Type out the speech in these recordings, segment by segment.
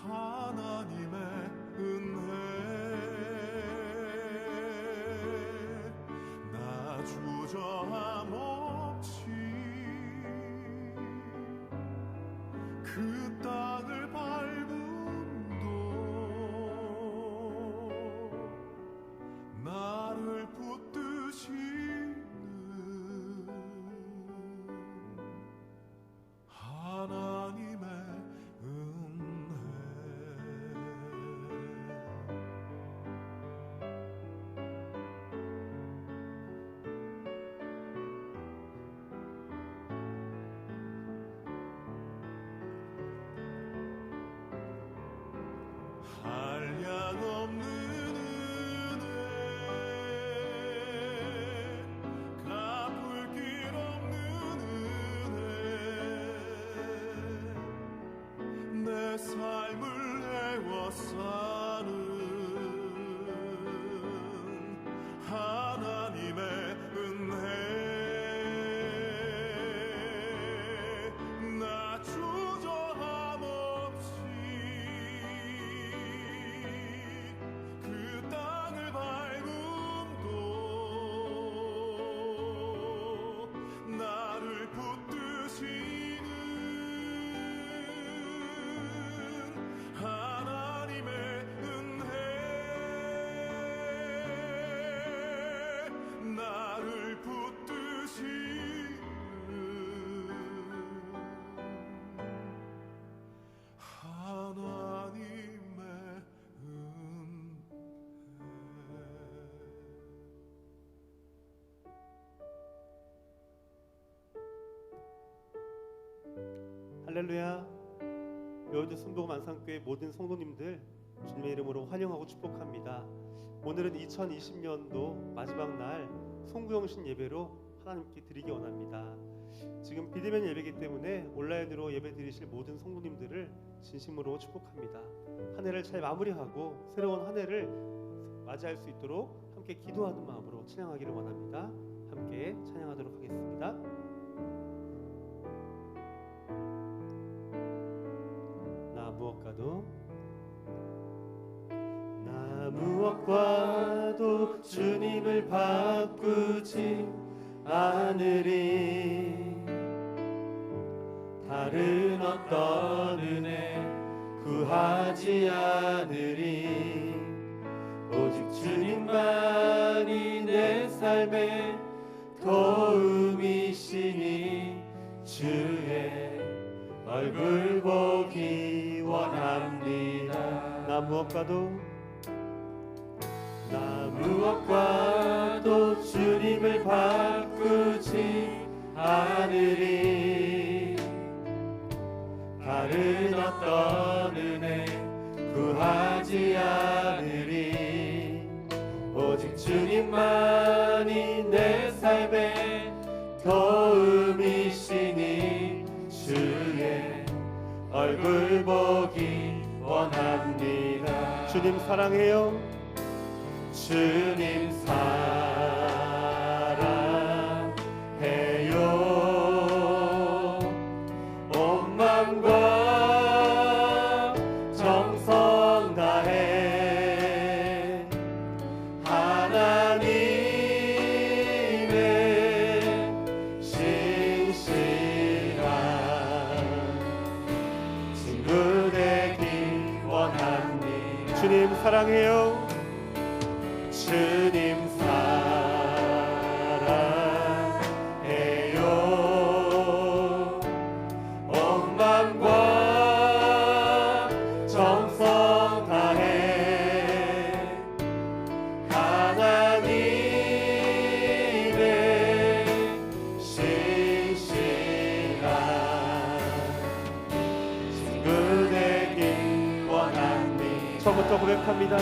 하나님의 은혜 나 주저함 없이 그 땅을 밟음도 나를 붙드시는 하나님의 한량없는 은혜 갚을 길 없는 은혜 내 삶을 애워싸는 하나님의 은혜 나 주저함 없이 그 땅을 밟음도 나를 붙드시는 하나님의 은혜 나를 붙드시는 하나님의 할렐루야. 여의도 순복음 안산교회 모든 성도님들 주님의 이름으로 환영하고 축복합니다. 오늘은 2020년도 마지막 날 송구영신 예배로 하나님께 드리기 원합니다. 지금 비대면 예배이기 때문에 온라인으로 예배 드리실 모든 성도님들을 진심으로 축복합니다. 한 해를 잘 마무리하고 새로운 한 해를 맞이할 수 있도록 함께 기도하는 마음으로 찬양하기를 원합니다. 함께 찬양하도록 하겠습니다. 나 무엇과도 주님을 바꾸지 않으리. 다른 어떤 은혜 구하지 않으리. 오직 주님만이 내 삶의 도움이시니 주의 얼굴 보기 원합니다. 나 무엇과도 주님을 바꾸지 않으리. 다른 어떤 은혜 구하지 않으리. 오직 주님만이 내 삶의 도움이시니 주의 얼굴 보기 원합니다. 주님 사랑해요. 주님 사랑해요. 온 마음과 정성 다해 하나님의 신실한 친구 되기 원합니다. 주님 사랑해요. 주님 사랑해요. 온 마음과 정성 다해 하나님의 신실한 친구 되기 원합니다. 처음부터 고백합니다.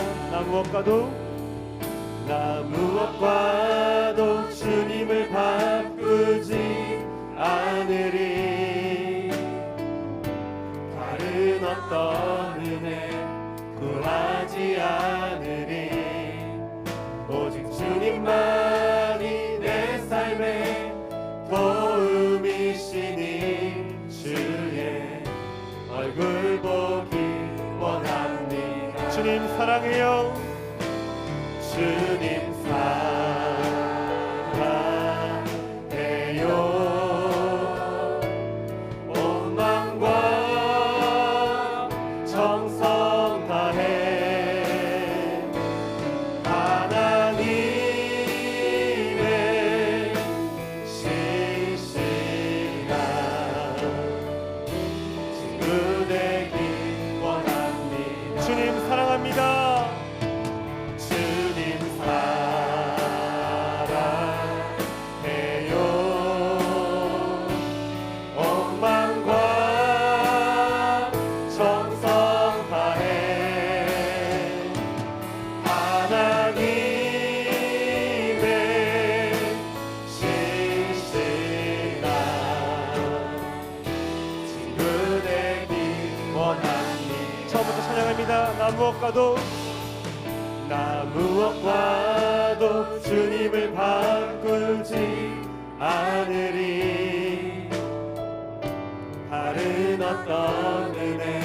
나 무엇과도 주님을 바꾸지 않으리. 다른 어떤 은혜 구하지 않으리. 오직 주님만이 내 삶의 도움이시니 주의 얼굴 보기 원합니다. 주님 사랑해요. 주님 사랑해요. 온 마음과 정성 다해 하나님의 신실한 친구 되기 원합니다. 주님 사랑합니다. 처음부터 찬양합니다. 나 무엇과도 주님을 바꾸지 않으리. 다른 어떤 은혜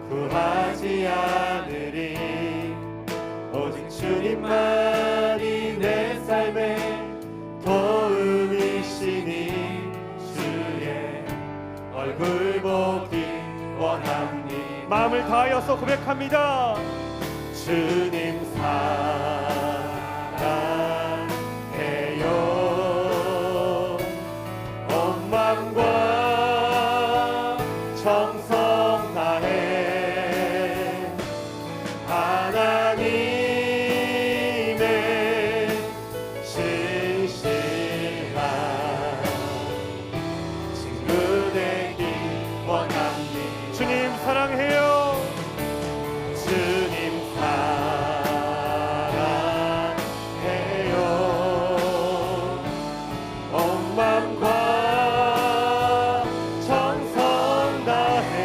구하지 않으리. 오직 주님만이 내 삶의 도움이시니 주의 얼굴 보기 원합니다. 마음을 다하여서 고백합니다. 주님 사랑해요. 온 마음과 정성 다해 하나님의 신실한 친구 되기 원합니다. 주님 사랑해요. 주님 사랑해요. 온 마음과 정성 다해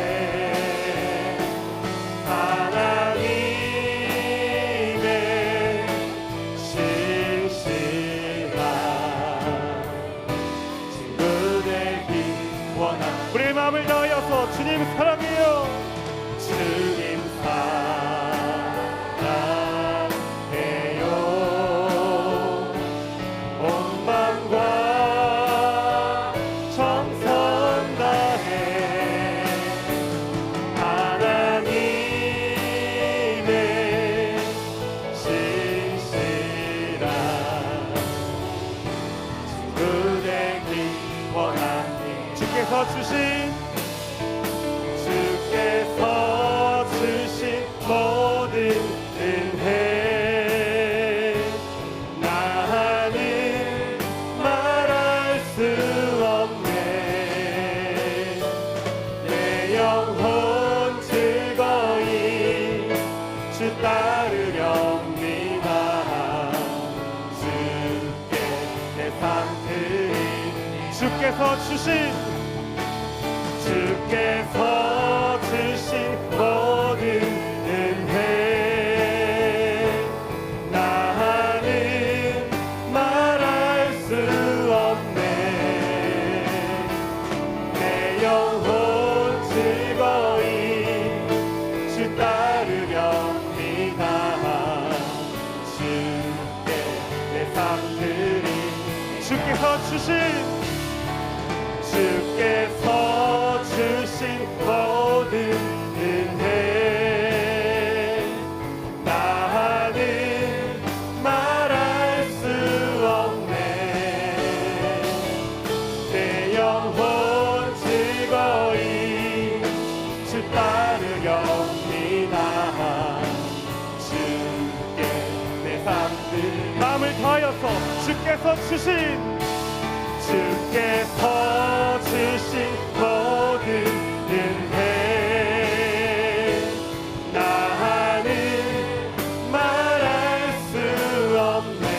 하나님의 신실한 친구 되기 원합니다. 우리의 마음을 다하여서 주님 사랑해요. 주님 사랑해요. 온 마음과 정성 다해 하나님의 신실한 친구 되기 원합니다. 주께서 주신 모든 은혜 나는 말할 수 없네. 내 영혼 즐거이 주 따르렵니다. 주께 내 삶 드리. 주께서 주신 모든 은혜 나는 말할 수 없네. 내 영혼 즐거이 주 따르렵니다. 주께 내 삶 드리. 주께서 주신 모든 은혜 나는 말할 수 없네. 내 영혼 즐거이 주 따르렵니다. 주께 내 삶들 마음을 다하여서 주께서 주신 모든 은혜 나는 말할 수 없네.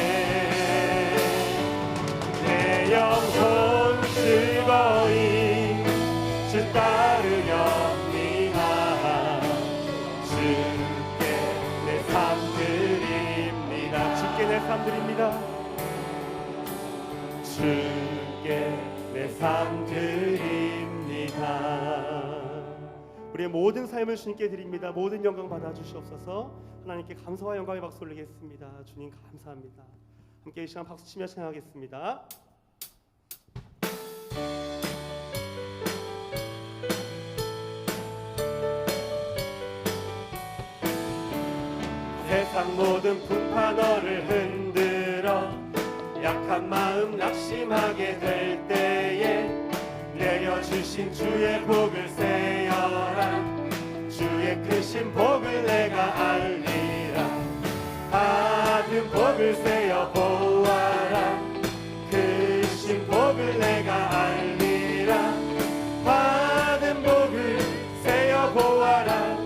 내 영혼 즐거이 주 따르렵니다. 주께 내 삶 드립니다. 주께 내 삶 드립니다. 주께 내 삶 드립니다. 우리의 모든 삶을 주님께 드립니다. 모든 영광 받아 주시옵소서. 하나님께 감사와 영광의 박수 올리겠습니다. 주님 감사합니다. 함께 이 시간 박수 치며 찬양하겠습니다. 세상 모든 풍파 너를 흔들어 약한 마음 낙심하게 될 때에 내려주신 주의 복을 세어라. 주의 크신 복을 내가 알리라. 받은 복을 세어 보아라. 크신 복을 내가 알리라. 받은 복을 세어 보아라.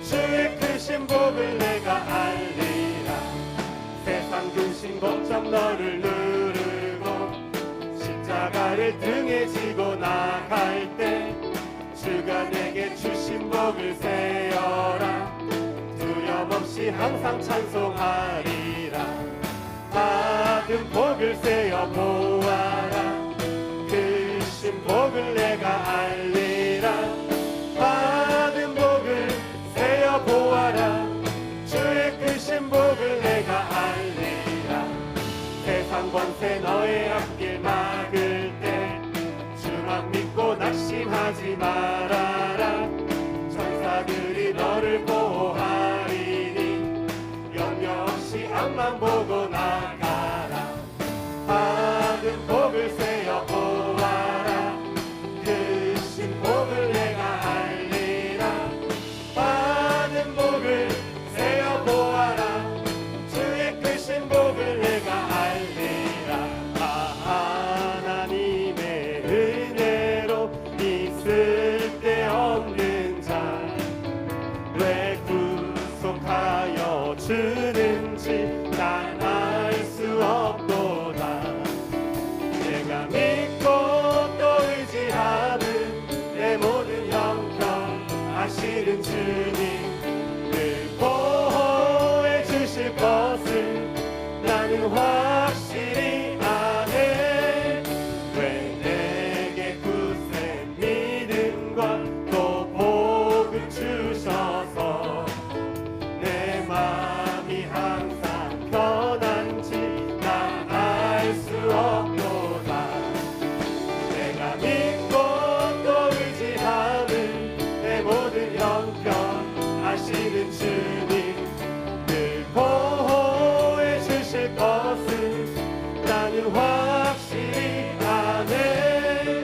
주의 크신 복을 내가 알리라. 세상 근심 걱정 너를 누르고 십자가를 등에 지고 나갈 때 주가 내게 주신 복을 세어라. 두려움없이 항상 찬송하리라. 받은 복을 세어 보아라. 크신 복을 내가 알리라. 받은 복을 세어 보아라. 주의 크신 복을 내가 알리라. 세상 권세 너의 앞길 막을 때 주만 믿고 낙심하지 말아라. 천사들이 너를 보호하리니 염려 없이 앞만 보고 나가라. 받은 복을 세어 보아라. 크신 복을 내가 알리라. 받은 복을 세어 보아라. 주의 크신 복을 내가 알리라. 하나님의 은혜로 있을 데 없는 자 왜 구속하여 주는지 난 알 수 없도다. 내가 믿고 또 의지하는 내 모든 형편 아시는 주님 늘 보호해 주실 것을 나는 확실히 아네. 왜 내게 굳센 믿음과 또 복을 주셔서 내 마음이 항상 편한지 난 알 수 없도다. 내가 믿고 또 의지하는 내 모든 형편 아시는 주님 늘 보호해 주실 것을 나는 확실히 아네.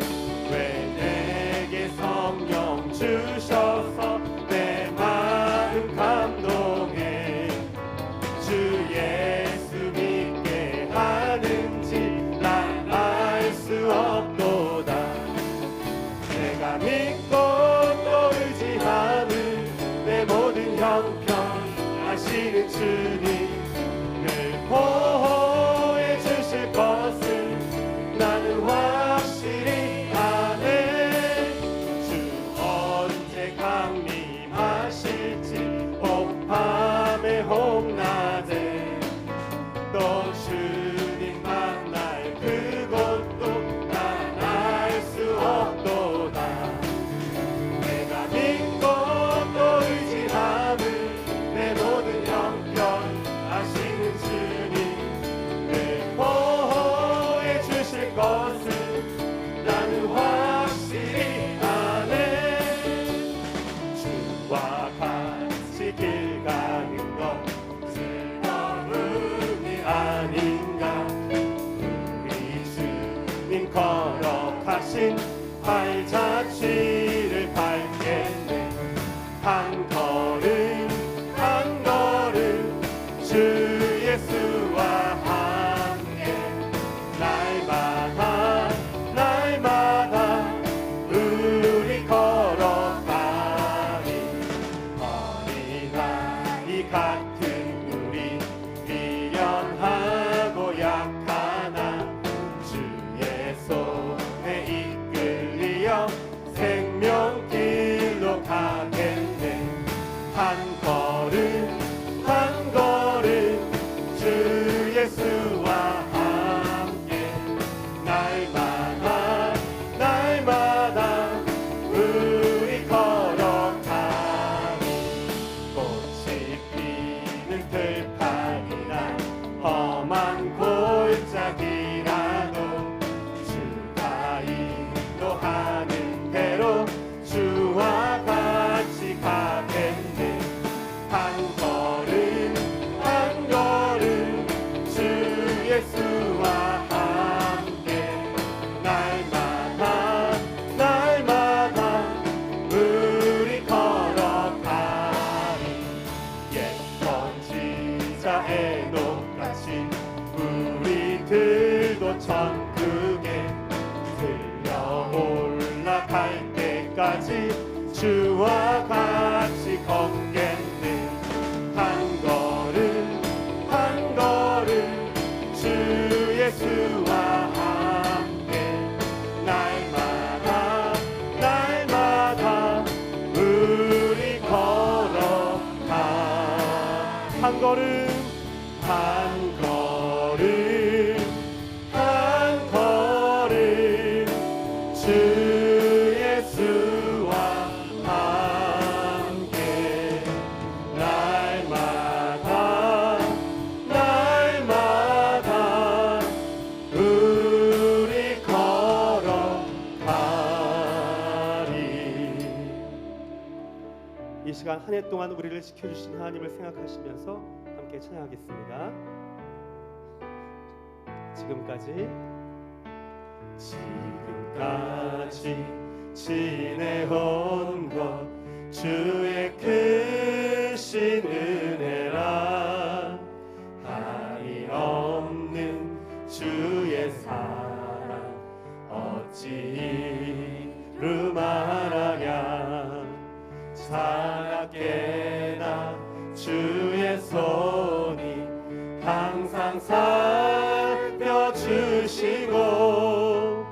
왜 내게 성령 주셔서 내 마음 감동해 주 예수 믿게 하는지 난 알 수 없도다. 내가 믿고 또 의지하는 내 모든 형편 아시는 주님 늘 보호해 주실 것을 나는 확실히 아네. 주 언제 강림하실지 혹밤에 혹낮에 또 주님 만날 그곳도 난 알 수 없도다. 내가 믿고 또 의지하는 내 모든 형편 때까지 주와 같이 걷겠네. 한 걸음 한 걸음 주 예수와 함께 날마다 날마다 우리 걸어가. 한 걸음 한 걸음 한 걸음 주 예수와 함께 날마다 날마다 우리 걸어가리. 이 시간 한 해 동안 우리를 지켜주신 하나님을 생각하시면서 함께 찬양하겠습니다. 지금까지 지내온 것 주의 크신 은혜라. 한이 없는 주의 사랑 어찌 이루 말하랴. 차갑게나 주의 손이 항상 살펴주시고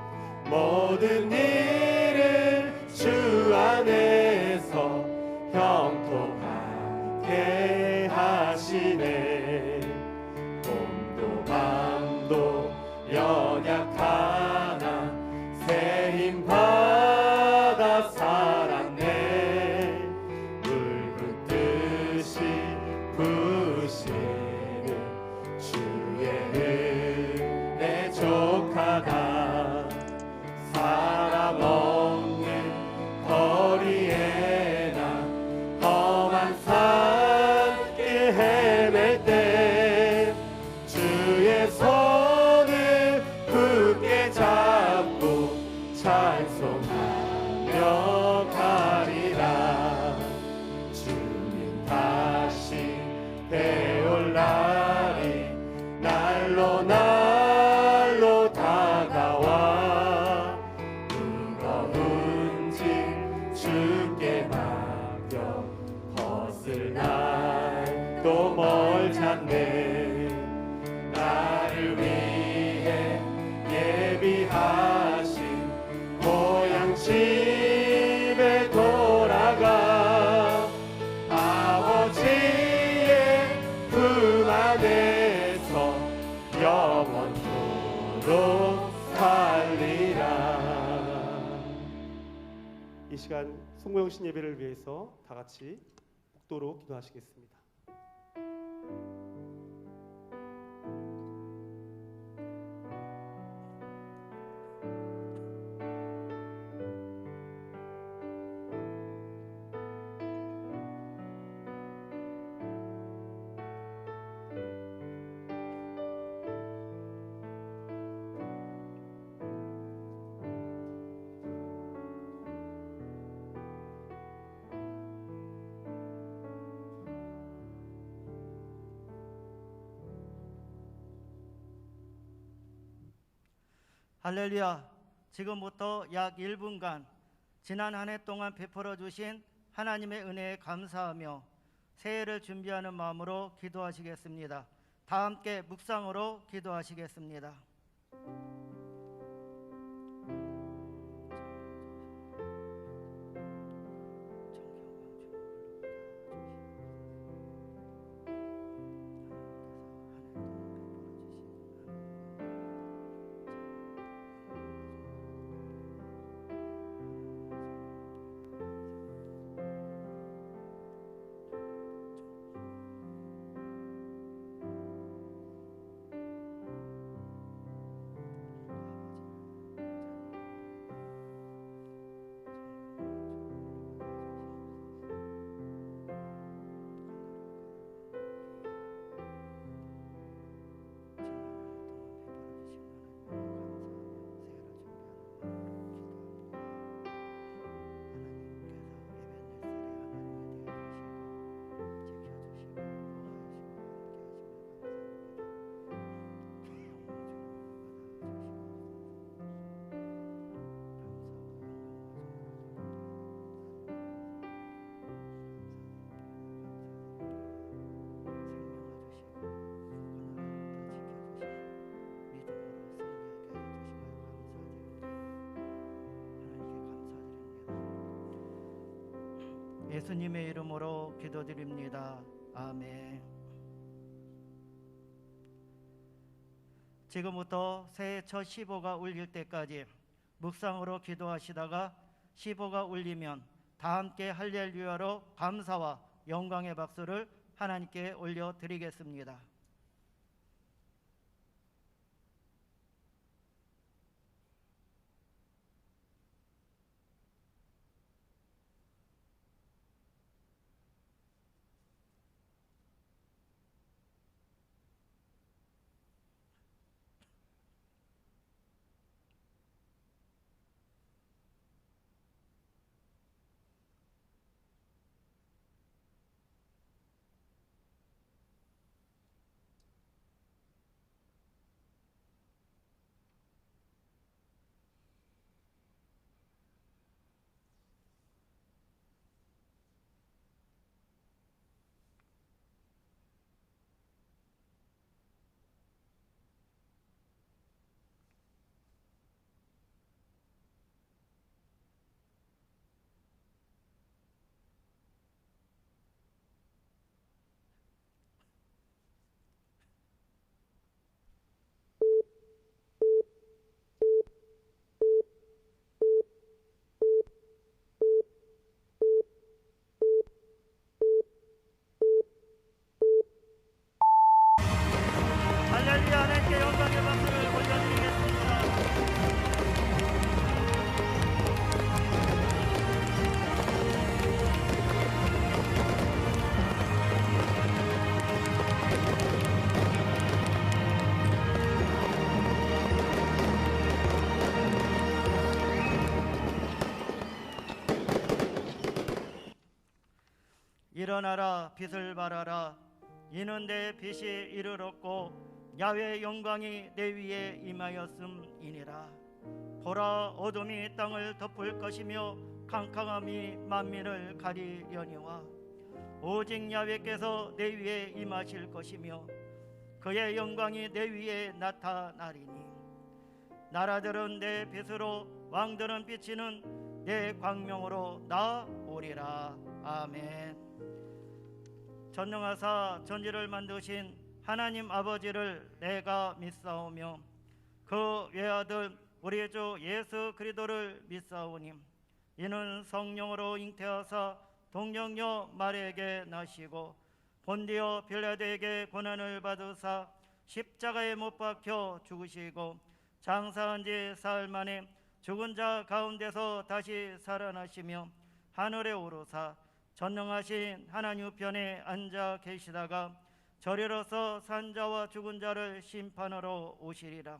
모든 일을 주 안에서 형통하게 하시네. 봄도 밤도 연약하나 새 힘 받아 살았네. 붉은 뜻이 부시는 주의 은혜 족하다. 사람 없는 거리에나 험한 산길 헤맬 때 주의 손을 굳게 잡고 찬송하며 가리라. 주님 다시 배올 날이 날로 날로 다가와. 무거운 짐 주께 맡겨 벗을 날도 멀잖네. 나를 위해 예비하신 고향 집에 돌아가. 아버지의 품 안에서 영원토록 살리라. 이 시간 송구영신 예배를 위해서 다 같이 복도로 기도하시겠습니다. 할렐루야. 지금부터 약 1분간 지난 한 해 동안 베풀어 주신 하나님의 은혜에 감사하며 새해를 준비하는 마음으로 기도하시겠습니다. 다 함께 묵상으로 기도하시겠습니다. 예수님의 이름으로 기도드립니다. 아멘. 지금부터 새해 첫 시보가 울릴 때까지 묵상으로 기도하시다가 시보가 울리면 다 함께 할렐루야로 감사와 영광의 박수를 하나님께 올려드리겠습니다. 할렐루야, 하나님께 영광의 박수를 올려드리겠습니다. 일어나라, 빛을 발하라. 이는 내 빛이 이르렀고 야훼의 영광이 내 위에 임하였음이니라. 보라, 어둠이 땅을 덮을 것이며 캄캄함이 만민을 가리려니와 오직 야훼께서 내 위에 임하실 것이며 그의 영광이 내 위에 나타나리니 나라들은 내 빛으로 왕들은 비치는 내 광명으로 나오리라. 아멘. 전능하사 전지를 만드신 하나님 아버지를 내가 믿사오며 그 외아들 우리 주 예수 그리스도를 믿사오니 이는 성령으로 잉태하사 동정녀 마리아에게 나시고 본디오 빌라도에게 고난을 받으사 십자가에 못 박혀 죽으시고 장사한 지 사흘 만에 죽은 자 가운데서 다시 살아나시며 하늘에 오르사 전능하신 하나님 우편에 앉아 계시다가 저리로서 산자와 죽은 자를 심판하러 오시리라.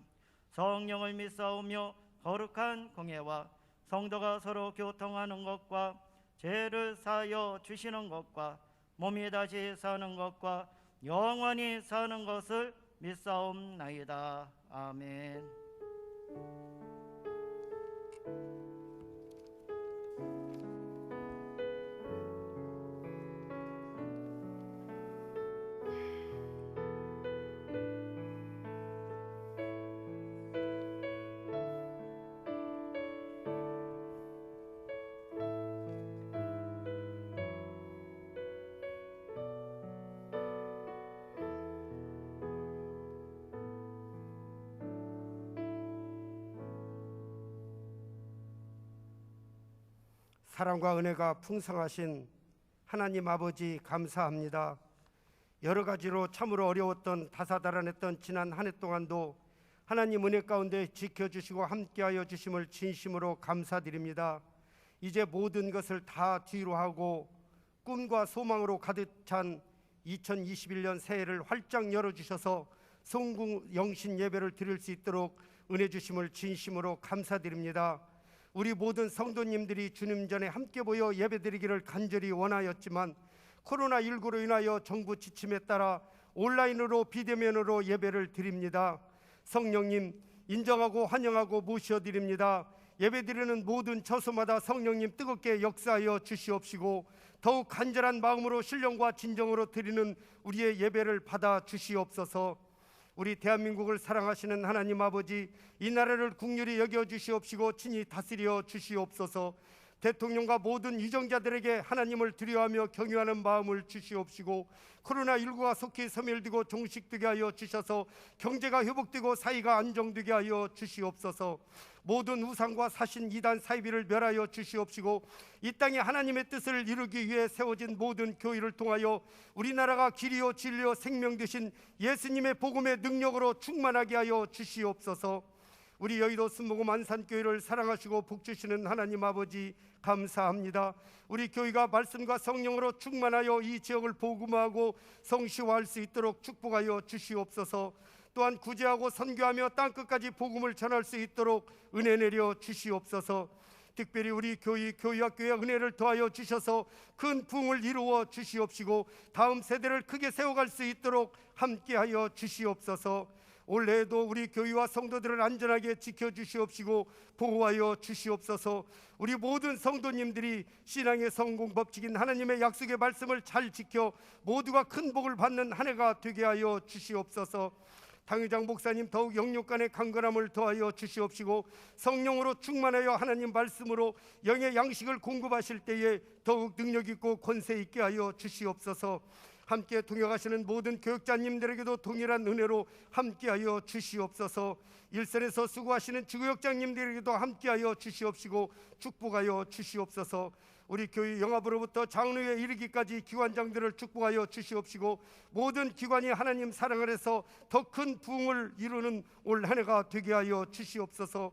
성령을 믿사오며 거룩한 공예와 성도가 서로 교통하는 것과 죄를 사하여 주시는 것과 몸이 다시 사는 것과 영원히 사는 것을 믿사옵나이다. 아멘. 사랑과 은혜가 풍성하신 하나님 아버지 감사합니다. 여러 가지로 참으로 어려웠던 다사다난했던 지난 한 해 동안도 하나님 은혜 가운데 지켜주시고 함께하여 주심을 진심으로 감사드립니다. 이제 모든 것을 다 뒤로 하고 꿈과 소망으로 가득 찬 2021년 새해를 활짝 열어주셔서 성궁 영신 예배를 드릴 수 있도록 은혜 주심을 진심으로 감사드립니다. 우리 모든 성도님들이 주님 전에 함께 모여 예배드리기를 간절히 원하였지만 코로나19로 인하여 정부 지침에 따라 온라인으로 비대면으로 예배를 드립니다. 성령님 인정하고 환영하고 모셔드립니다. 예배드리는 모든 처소마다 성령님 뜨겁게 역사하여 주시옵시고 더욱 간절한 마음으로 신령과 진정으로 드리는 우리의 예배를 받아 주시옵소서. 우리 대한민국을 사랑하시는 하나님 아버지, 이 나라를 국률이 여겨 주시옵시고 친히 다스려 주시옵소서. 대통령과 모든 위정자들에게 하나님을 두려워하며 경외하는 마음을 주시옵시고, 코로나19가 속히 소멸되고 종식되게 하여 주셔서 경제가 회복되고 사회가 안정되게 하여 주시옵소서. 모든 우상과 사신 이단 사이비를 멸하여 주시옵시고, 이 땅에 하나님의 뜻을 이루기 위해 세워진 모든 교회를 통하여 우리나라가 길이요 진리요 생명 되신 예수님의 복음의 능력으로 충만하게 하여 주시옵소서. 우리 여의도 순복음 안산교회를 사랑하시고 복주시는 하나님 아버지, 감사합니다. 우리 교회가 말씀과 성령으로 충만하여 이 지역을 복음화하고 성시화할 수 있도록 축복하여 주시옵소서. 또한 구제하고 선교하며 땅끝까지 복음을 전할 수 있도록 은혜 내려 주시옵소서. 특별히 우리 교회학교에 은혜를 더하여 주셔서 큰 부흥을 이루어 주시옵시고, 다음 세대를 크게 세워갈 수 있도록 함께하여 주시옵소서. 올해에도 우리 교회와 성도들을 안전하게 지켜주시옵시고 보호하여 주시옵소서. 우리 모든 성도님들이 신앙의 성공 법칙인 하나님의 약속의 말씀을 잘 지켜 모두가 큰 복을 받는 한 해가 되게 하여 주시옵소서. 당회장 목사님 더욱 영육간의 강건함을 더하여 주시옵시고, 성령으로 충만하여 하나님 말씀으로 영의 양식을 공급하실 때에 더욱 능력 있고 권세 있게 하여 주시옵소서. 함께 동역하시는 모든 교역자님들에게도 동일한 은혜로 함께하여 주시옵소서. 일선에서 수고하시는 주교역장님들에게도 함께하여 주시옵시고 축복하여 주시옵소서. 우리 교회 영합으로부터 장로에 이르기까지 기관장들을 축복하여 주시옵시고, 모든 기관이 하나님 사랑을 해서 더 큰 부흥을 이루는 올 한 해가 되게 하여 주시옵소서.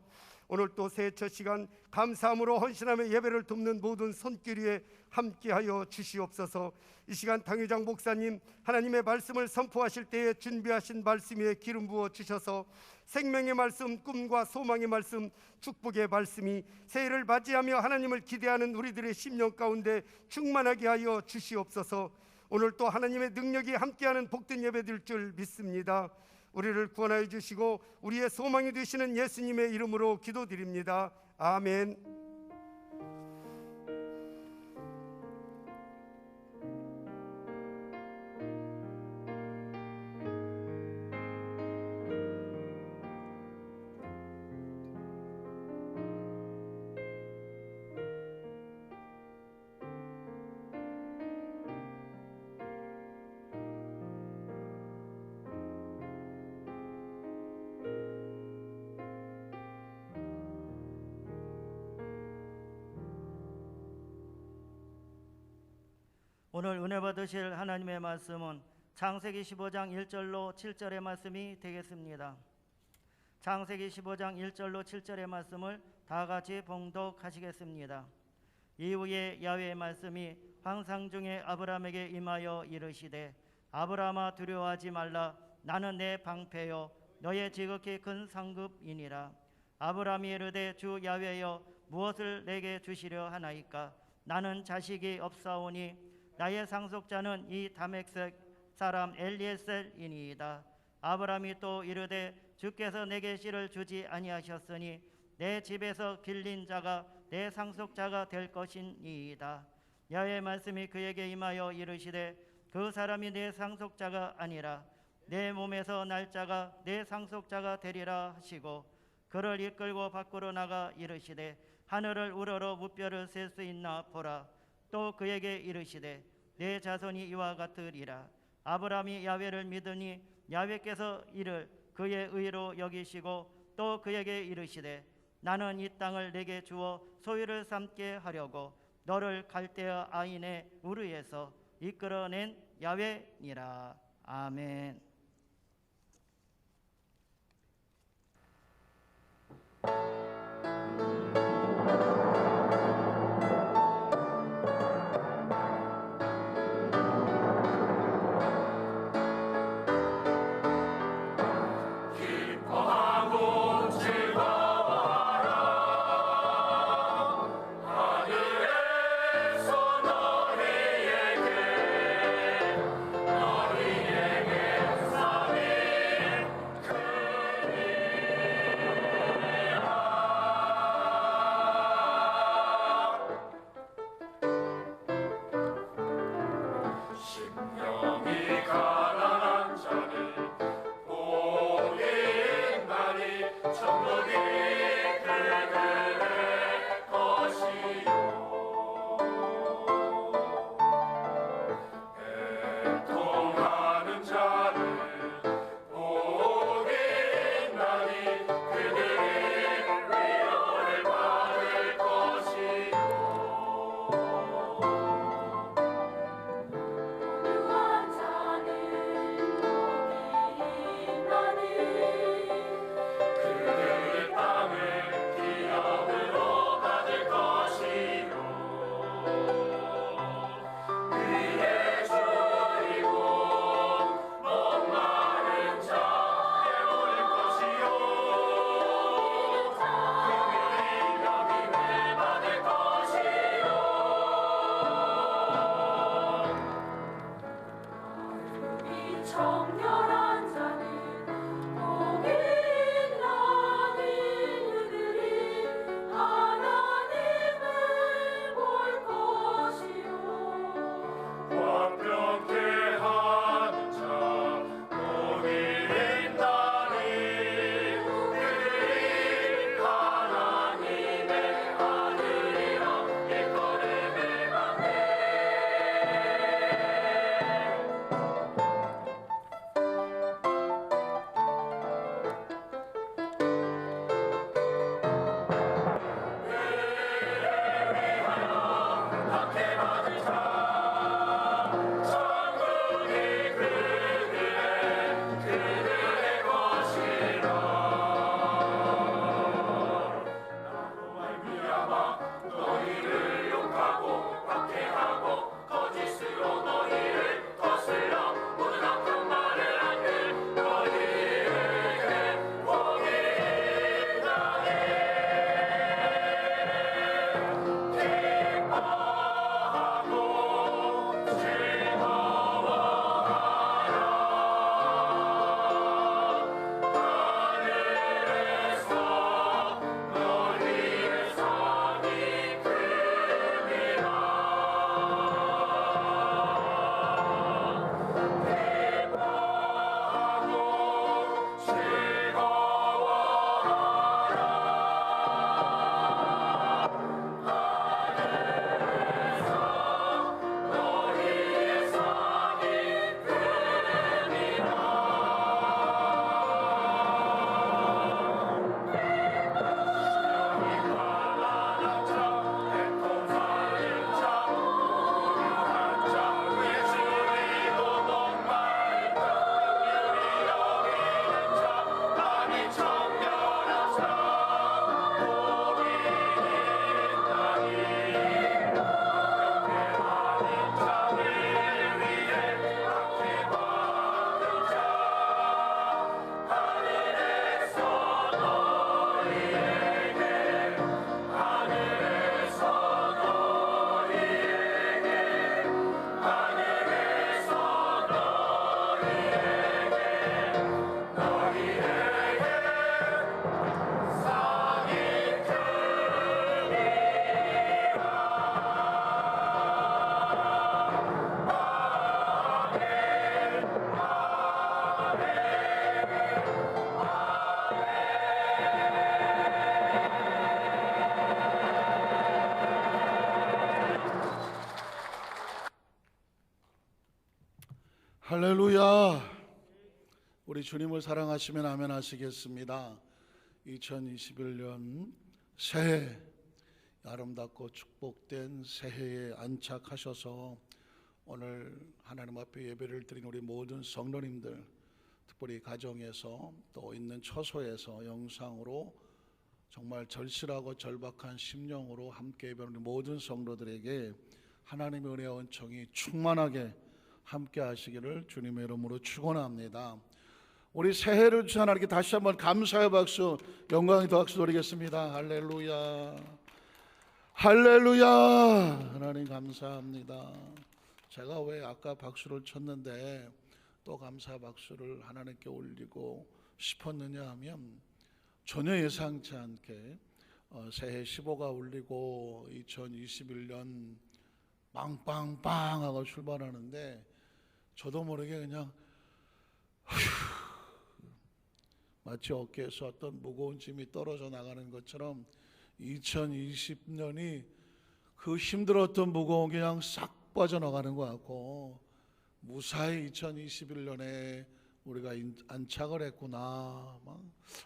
오늘 또 새해 첫 시간 감사함으로 헌신하며 예배를 돕는 모든 손길 위에 함께하여 주시옵소서. 이 시간 당회장 목사님 하나님의 말씀을 선포하실 때에 준비하신 말씀 위에 기름 부어 주셔서 생명의 말씀, 꿈과 소망의 말씀, 축복의 말씀이 새해를 맞이하며 하나님을 기대하는 우리들의 심령 가운데 충만하게 하여 주시옵소서. 오늘 또 하나님의 능력이 함께하는 복된 예배 될 줄 믿습니다. 우리를 구원하여 주시고 우리의 소망이 되시는 예수님의 이름으로 기도드립니다. 아멘. 오늘 은혜 받으실 하나님의 말씀은 창세기 15장 1절로 7절의 말씀이 되겠습니다. 창세기 15장 1절로 7절의 말씀을 다 같이 봉독하시겠습니다. 이후에 야훼의 말씀이 환상 중에 아브라함에게 임하여 이르시되, 아브라함아 두려워하지 말라. 나는 내 방패요 너의 지극히 큰 상급이니라. 아브라함이 이르되 주 야훼여 무엇을 내게 주시려 하나이까? 나는 자식이 없사오니 나의 상속자는 이 다메섹 사람 엘리에셀이니이다. 아브라함이 또 이르되 주께서 내게 씨를 주지 아니하셨으니 내 집에서 길린 자가 내 상속자가 될 것이니이다. 야훼의 말씀이 그에게 임하여 이르시되 그 사람이 내 상속자가 아니라 내 몸에서 날 자가 내 상속자가 되리라 하시고, 그를 이끌고 밖으로 나가 이르시되 하늘을 우러러 무뼈를 셀 수 있나 보라. 또 그에게 이르시되 내 자손이 이와 같으리라. 아브라함이 야훼를 믿으니 야훼께서 이를 그의 의로 여기시고, 또 그에게 이르시되 나는 이 땅을 내게 주어 소유를 삼게 하려고 너를 갈대아 아인의 우르에서 이끌어낸 야훼니라. 아멘. 하늘에서 너희에게 할렐루야. 우리 주님을 사랑하시면 아멘 하시겠습니다. 2021년 새해, 아름답고 축복된 새해에 안착하셔서 오늘 하나님 앞에 예배를 드린 우리 모든 성도님들, 특별히 가정에서 또 있는 처소에서 영상으로 정말 절실하고 절박한 심령으로 함께 예배하는 우리 모든 성도들에게 하나님의 은혜와 은총이 충만하게 함께 하시기를 주님의 이름으로 축원합니다. 우리 새해를 주신 하나님께 다시 한번 감사의 박수, 영광의 박수 드리겠습니다. 할렐루야, 할렐루야. 하나님 감사합니다. 제가 왜 아까 박수를 쳤는데 또 감사 박수를 하나님께 올리고 싶었느냐 하면, 전혀 예상치 않게 새해 15가 울리고 2021년 빵빵빵 하고 출발하는데 저도 모르게 그냥 마치 어깨에서 어떤 무거운 짐이 떨어져 나가는 것처럼 2020년이 그 힘들었던 무거운 게 그냥 싹 빠져나가는 것 같고, 무사히 2021년에 우리가 안착을 했구나, 막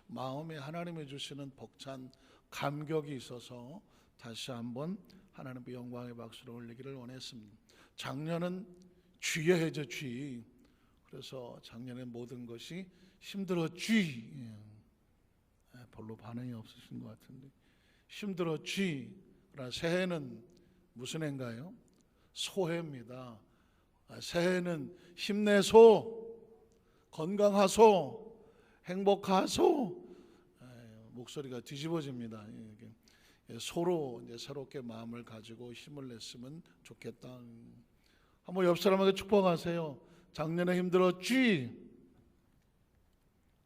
마음에 하나님이 주시는 벅찬 감격이 있어서 다시 한번 하나님께 영광의 박수를 올리기를 원했습니다. 작년은 쥐의 해죠, 쥐. 그래서 작년에 모든 것이 힘들었쥐. 별로 반응이 없으신 것 같은데, 힘들었쥐. 그러나 새해는 무슨 해인가요? 소해입니다. 새해는 힘내소, 건강하소, 행복하소. 목소리가 뒤집어집니다. 소로 이제 새롭게 마음을 가지고 힘을 냈으면 좋겠다. 한번 옆 사람에게 축복하세요. 작년에 힘들었지?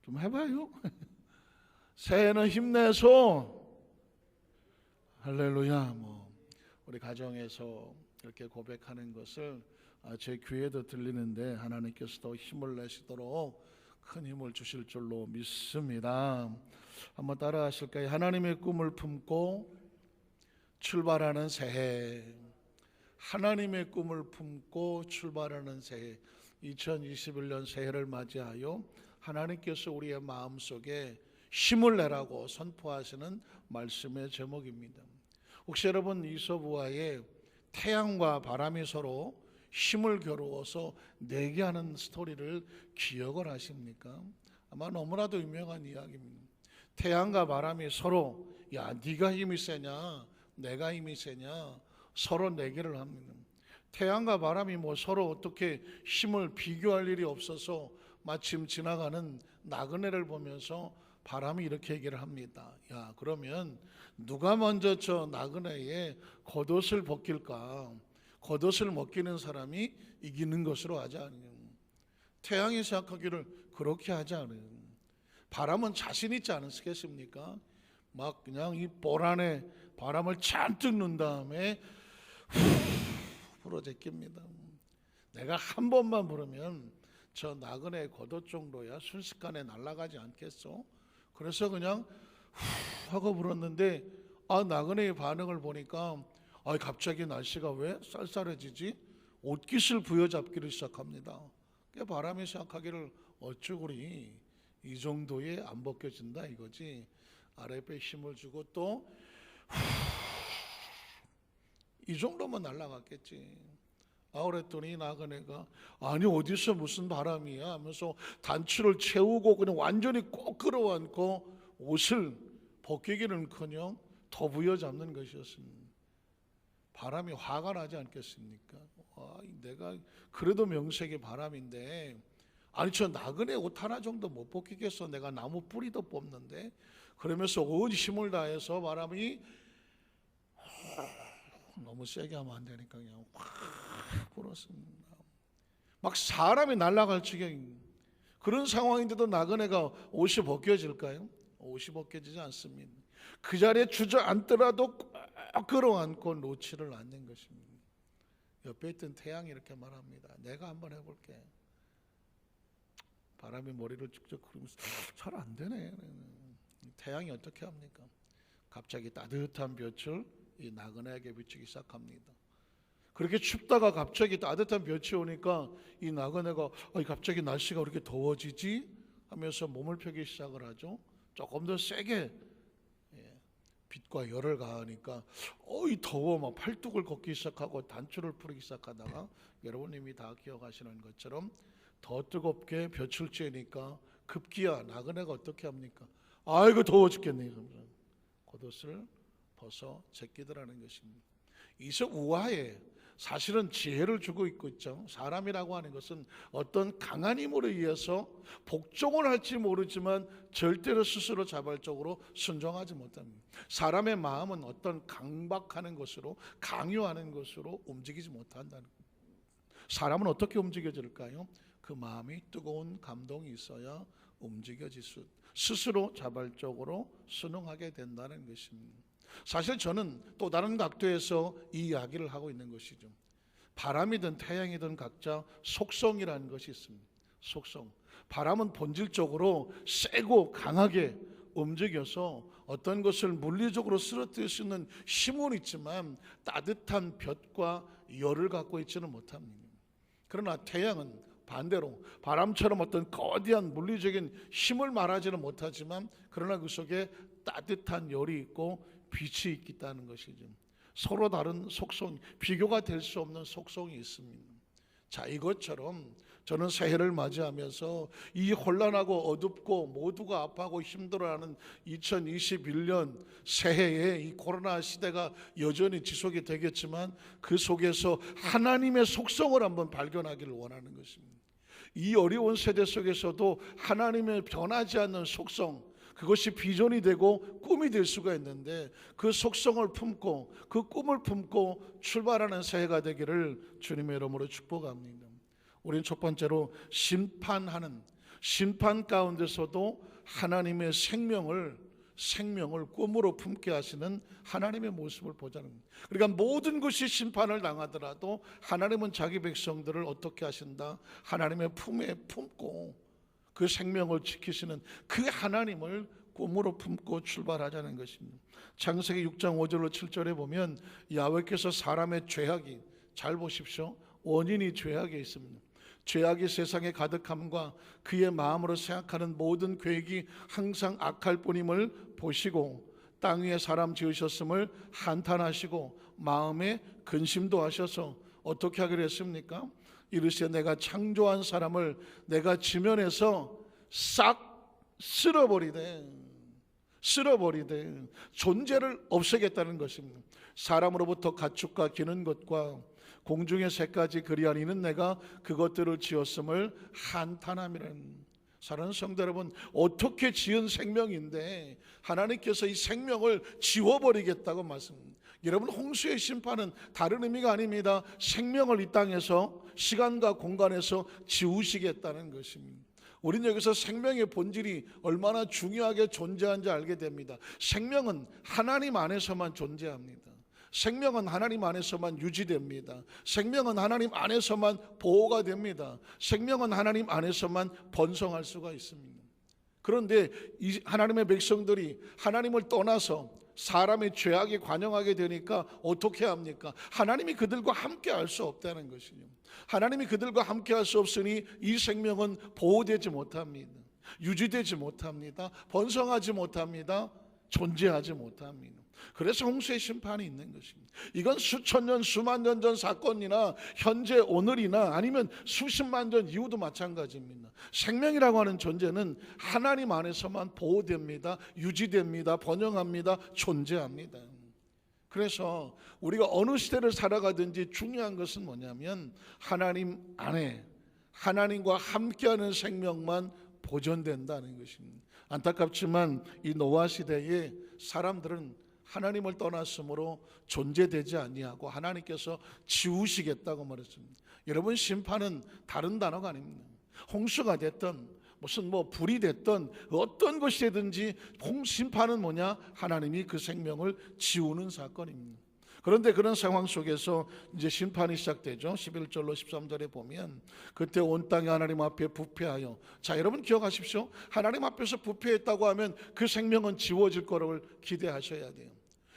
좀 해봐요. 새해는 힘내소. 할렐루야. 우리 가정에서 이렇게 고백하는 것을 제 귀에도 들리는데 하나님께서 더 힘을 내시도록 큰 힘을 주실 줄로 믿습니다. 한번 따라 하실까요? 하나님의 꿈을 품고 출발하는 새해. 하나님의 꿈을 품고 출발하는 새해, 2021년 새해를 맞이하여 하나님께서 우리의 마음속에 힘을 내라고 선포하시는 말씀의 제목입니다. 혹시 여러분 이솝우화에 태양과 바람이 서로 힘을 겨루어서 내게 하는 스토리를 기억을 하십니까? 아마 너무나도 유명한 이야기입니다. 태양과 바람이 서로 야 네가 힘이 세냐 내가 힘이 세냐 서로 내기를 합니다. 태양과 바람이 뭐 서로 어떻게 힘을 비교할 일이 없어서 마침 지나가는 나그네를 보면서 바람이 이렇게 얘기를 합니다. 야 그러면 누가 먼저 저 나그네의 겉옷을 벗길까? 겉옷을 벗기는 사람이 이기는 것으로 하자. 태양이 생각하기를 그렇게 하자. 바람은 자신 있지 않으시겠습니까? 막 그냥 이 볼 안에 바람을 잔뜩 넣은 다음에 불어제낍니다. 내가 한 번만 부르면 저 나그네의 겉옷 정도야 순식간에 날아가지 않겠어? 그래서 그냥 하고 불었는데 나그네의 반응을 보니까 갑자기 날씨가 왜 쌀쌀해지지? 옷깃을 부여잡기를 시작합니다. 바람이 생각하기를 어쩌구리 이 정도에 안 벗겨진다 이거지. 아랫배에 힘을 주고 또 이 정도면 날아갔겠지. 그랬더니 나그네가 아니 어디서 무슨 바람이야 하면서 단추를 채우고 그냥 완전히 꼭 끌어안고 옷을 벗기기는커녕 더 부여잡는 것이었습니다. 바람이 화가 나지 않겠습니까? 내가 그래도 명색이 바람인데 아니 저 나그네 옷 하나 정도 못 벗기겠어. 내가 나무 뿌리도 뽑는데. 그러면서 온 힘을 다해서 바람이 너무 세게 하면 안 되니까 그냥 확 불었습니다. 막 사람이 날아갈 지경. 그런 상황인데도 나그네가 옷이 벗겨질까요? 옷이 벗겨지지 않습니다. 그 자리에 주저앉더라도 꼭 끌어안고 놓지를 않는 것입니다. 옆에 있던 태양이 이렇게 말합니다. 내가 한번 해볼게. 바람이 머리를 쭉쭉 흐르면서 잘 안 되네. 태양이 어떻게 합니까? 갑자기 따뜻한 빛을 이 나그네에게 비추기 시작합니다. 그렇게 춥다가 갑자기 따뜻한 빛이 오니까 이 나그네가 갑자기 날씨가 그렇게 더워지지 하면서 몸을 펴기 시작을 하죠. 조금 더 세게 빛과 열을 가하니까 이 더워 막 팔뚝을 걷기 시작하고 단추를 풀기 시작하다가 여러분님이 다 기억하시는 것처럼 더 뜨겁게 볕을 쬐니까 급기야 나그네가 어떻게 합니까? 아이고 더워 죽겠네. 겉옷을 벗어 제끼더라는 것입니다. 이서 우화에 사실은 지혜를 주고 있죠. 사람이라고 하는 것은 어떤 강한 힘으로 의해서 복종을 할지 모르지만 절대로 스스로 자발적으로 순종하지 못합니다. 사람의 마음은 어떤 강박하는 것으로 강요하는 것으로 움직이지 못한다는 거예요. 사람은 어떻게 움직여질까요? 그 마음이 뜨거운 감동이 있어야 움직여질 수 스스로 자발적으로 순응하게 된다는 것입니다. 사실 저는 또 다른 각도에서 이 이야기를 하고 있는 것이죠. 바람이든 태양이든 각자 속성이라는 것이 있습니다. 속성. 바람은 본질적으로 세고 강하게 움직여서 어떤 것을 물리적으로 쓰러뜨릴 수 있는 힘은 있지만 따뜻한 볕과 열을 갖고 있지는 못합니다. 그러나 태양은 반대로 바람처럼 어떤 거대한 물리적인 힘을 말하지는 못하지만 그러나 그 속에 따뜻한 열이 있고 빛이 있다는 것이죠. 서로 다른 속성, 비교가 될 수 없는 속성이 있습니다. 자, 이것처럼 저는 새해를 맞이하면서 이 혼란하고 어둡고 모두가 아파하고 힘들어하는 2021년 새해에 이 코로나 시대가 여전히 지속이 되겠지만 그 속에서 하나님의 속성을 한번 발견하기를 원하는 것입니다. 이 어려운 세대 속에서도 하나님의 변하지 않는 속성, 그것이 비전이 되고 꿈이 될 수가 있는데 그 속성을 품고 그 꿈을 품고 출발하는 새해가 되기를 주님의 이름으로 축복합니다. 우리는 첫 번째로 심판 가운데서도 하나님의 생명을 꿈으로 품게 하시는 하나님의 모습을 보자는 겁니다. 그러니까 모든 것이 심판을 당하더라도 하나님은 자기 백성들을 어떻게 하신다? 하나님의 품에 품고 그 생명을 지키시는 그 하나님을 꿈으로 품고 출발하자는 것입니다. 창세기 6장 5절로 7절에 보면 야훼께서 사람의 죄악이, 잘 보십시오, 원인이 죄악에 있습니다. 죄악이 세상에 가득함과 그의 마음으로 생각하는 모든 계획이 항상 악할 뿐임을 보시고 땅 위에 사람 지으셨음을 한탄하시고 마음에 근심도 하셔서 어떻게 하기로 했습니까? 이르시되 내가 창조한 사람을 내가 지면에서 싹 쓸어버리되 존재를 없애겠다는 것입니다. 사람으로부터 가축과 기는 것과 공중의 새까지 그리하니는 내가 그것들을 지었음을 한탄함이라는. 사랑하는 성도 여러분, 어떻게 지은 생명인데 하나님께서 이 생명을 지워버리겠다고 말씀합니다. 여러분, 홍수의 심판은 다른 의미가 아닙니다. 생명을 이 땅에서 시간과 공간에서 지우시겠다는 것입니다. 우리는 여기서 생명의 본질이 얼마나 중요하게 존재하는지 알게 됩니다. 생명은 하나님 안에서만 존재합니다. 생명은 하나님 안에서만 유지됩니다. 생명은 하나님 안에서만 보호가 됩니다. 생명은 하나님 안에서만 번성할 수가 있습니다. 그런데 이 하나님의 백성들이 하나님을 떠나서 사람의 죄악에 관영하게 되니까 어떻게 합니까? 하나님이 그들과 함께 할 수 없다는 것이죠. 하나님이 그들과 함께 할 수 없으니 이 생명은 보호되지 못합니다. 유지되지 못합니다. 번성하지 못합니다. 존재하지 못합니다. 그래서 홍수의 심판이 있는 것입니다. 이건 수천 년, 수만 년 전 사건이나 현재 오늘이나 아니면 수십만 년 이후도 마찬가지입니다. 생명이라고 하는 존재는 하나님 안에서만 보호됩니다. 유지됩니다. 번영합니다. 존재합니다. 그래서 우리가 어느 시대를 살아가든지 중요한 것은 뭐냐면 하나님 안에 하나님과 함께하는 생명만 보존된다는 것입니다. 안타깝지만 이 노아 시대에 사람들은 하나님을 떠났으므로 존재되지 아니하고 하나님께서 지우시겠다고 말했습니다. 여러분, 심판은 다른 단어가 아닙니다. 홍수가 됐던 무슨 불이 됐던 어떤 것이 되든지 심판은 뭐냐? 하나님이 그 생명을 지우는 사건입니다. 그런데 그런 상황 속에서 이제 심판이 시작되죠. 11절로 13절에 보면 그때 온 땅이 하나님 앞에 부패하여, 자, 여러분 기억하십시오. 하나님 앞에서 부패했다고 하면 그 생명은 지워질 거를 기대하셔야 돼요.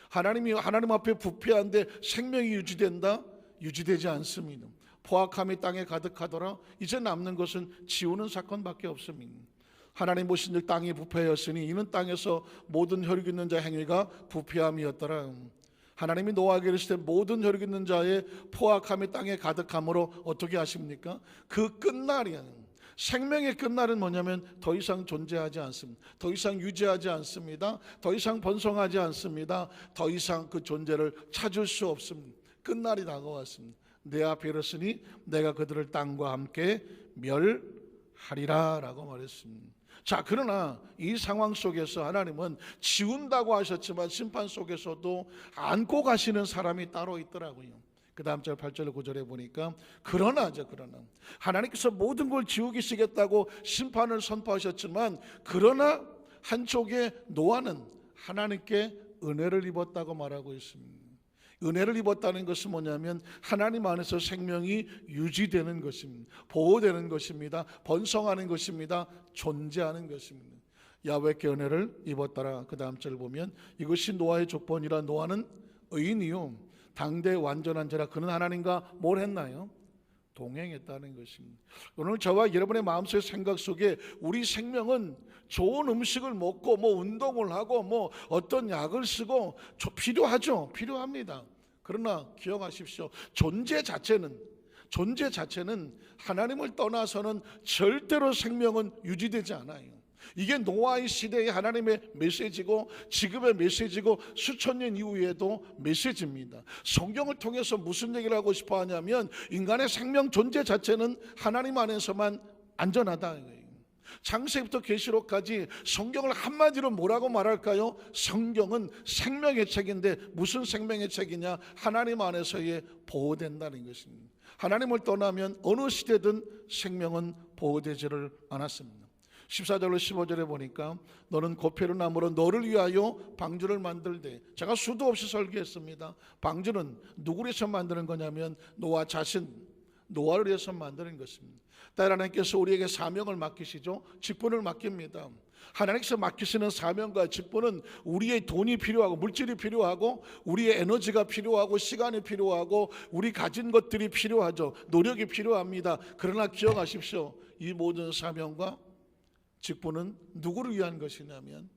하나님이 하나님 앞에 부패한데 생명이 유지된다? 유지되지 않습니다. 포악함이 땅에 가득하더라. 이제 남는 것은 지우는 사건밖에 없습니다. 하나님 보신즉 땅이 부패하였으니 이는 땅에서 모든 혈육 있는 자 행위가 부패함이었더라. 하나님이 노아에게 이르시되 모든 혈육 있는 자의 포악함이 땅에 가득함으로 어떻게 하십니까? 그 끝날이야. 생명의 끝날은 뭐냐면 더 이상 존재하지 않습니다. 더 이상 유지하지 않습니다. 더 이상 번성하지 않습니다. 더 이상 그 존재를 찾을 수 없습니다. 끝날이 다가왔습니다. 내 앞에 이르시니 내가 그들을 땅과 함께 멸하리라 라고 말했습니다. 자, 그러나 이 상황 속에서 하나님은 지운다고 하셨지만 심판 속에서도 안고 가시는 사람이 따로 있더라고요. 그 다음 절 8절 9절에 보니까 그러나 하나님께서 모든 걸 지우시겠다고 심판을 선포하셨지만 그러나 한쪽에 노아는 하나님께 은혜를 입었다고 말하고 있습니다. 은혜를 입었다는 것은 뭐냐면 하나님 안에서 생명이 유지되는 것입니다. 보호되는 것입니다. 번성하는 것입니다. 존재하는 것입니다. 야훼께 은혜를 입었더라. 그 다음 절 보면 이것이 노아의 족본이라. 노아는 의인이요 당대 완전한 자라. 그는 하나님과 뭘 했나요? 동행했다는 것입니다. 오늘 저와 여러분의 마음속의 생각 속에 우리 생명은 좋은 음식을 먹고 운동을 하고 어떤 약을 쓰고 필요하죠. 필요합니다. 그러나 기억하십시오. 존재 자체는 하나님을 떠나서는 절대로 생명은 유지되지 않아요. 이게 노아의 시대의 하나님의 메시지고 지금의 메시지고 수천 년 이후에도 메시지입니다. 성경을 통해서 무슨 얘기를 하고 싶어 하냐면 인간의 생명 존재 자체는 하나님 안에서만 안전하다. 창세기부터 계시록까지 성경을 한마디로 뭐라고 말할까요? 성경은 생명의 책인데 무슨 생명의 책이냐? 하나님 안에서의 보호된다는 것입니다. 하나님을 떠나면 어느 시대든 생명은 보호되지를 않았습니다. 14절로 15절에 보니까 너는 고페르 나무로 너를 위하여 방주를 만들되, 제가 수도 없이 설계했습니다. 방주는 누구를 위해서 만드는 거냐면 노아 자신, 노아를 위해서 만드는 것입니다. 딸 하나님께서 우리에게 사명을 맡기시죠. 직분을 맡깁니다. 하나님께서 맡기시는 사명과 직분은 우리의 돈이 필요하고 물질이 필요하고 우리의 에너지가 필요하고 시간이 필요하고 우리 가진 것들이 필요하죠. 노력이 필요합니다. 그러나 기억하십시오. 이 모든 사명과 직분은 누구를 위한 것이냐면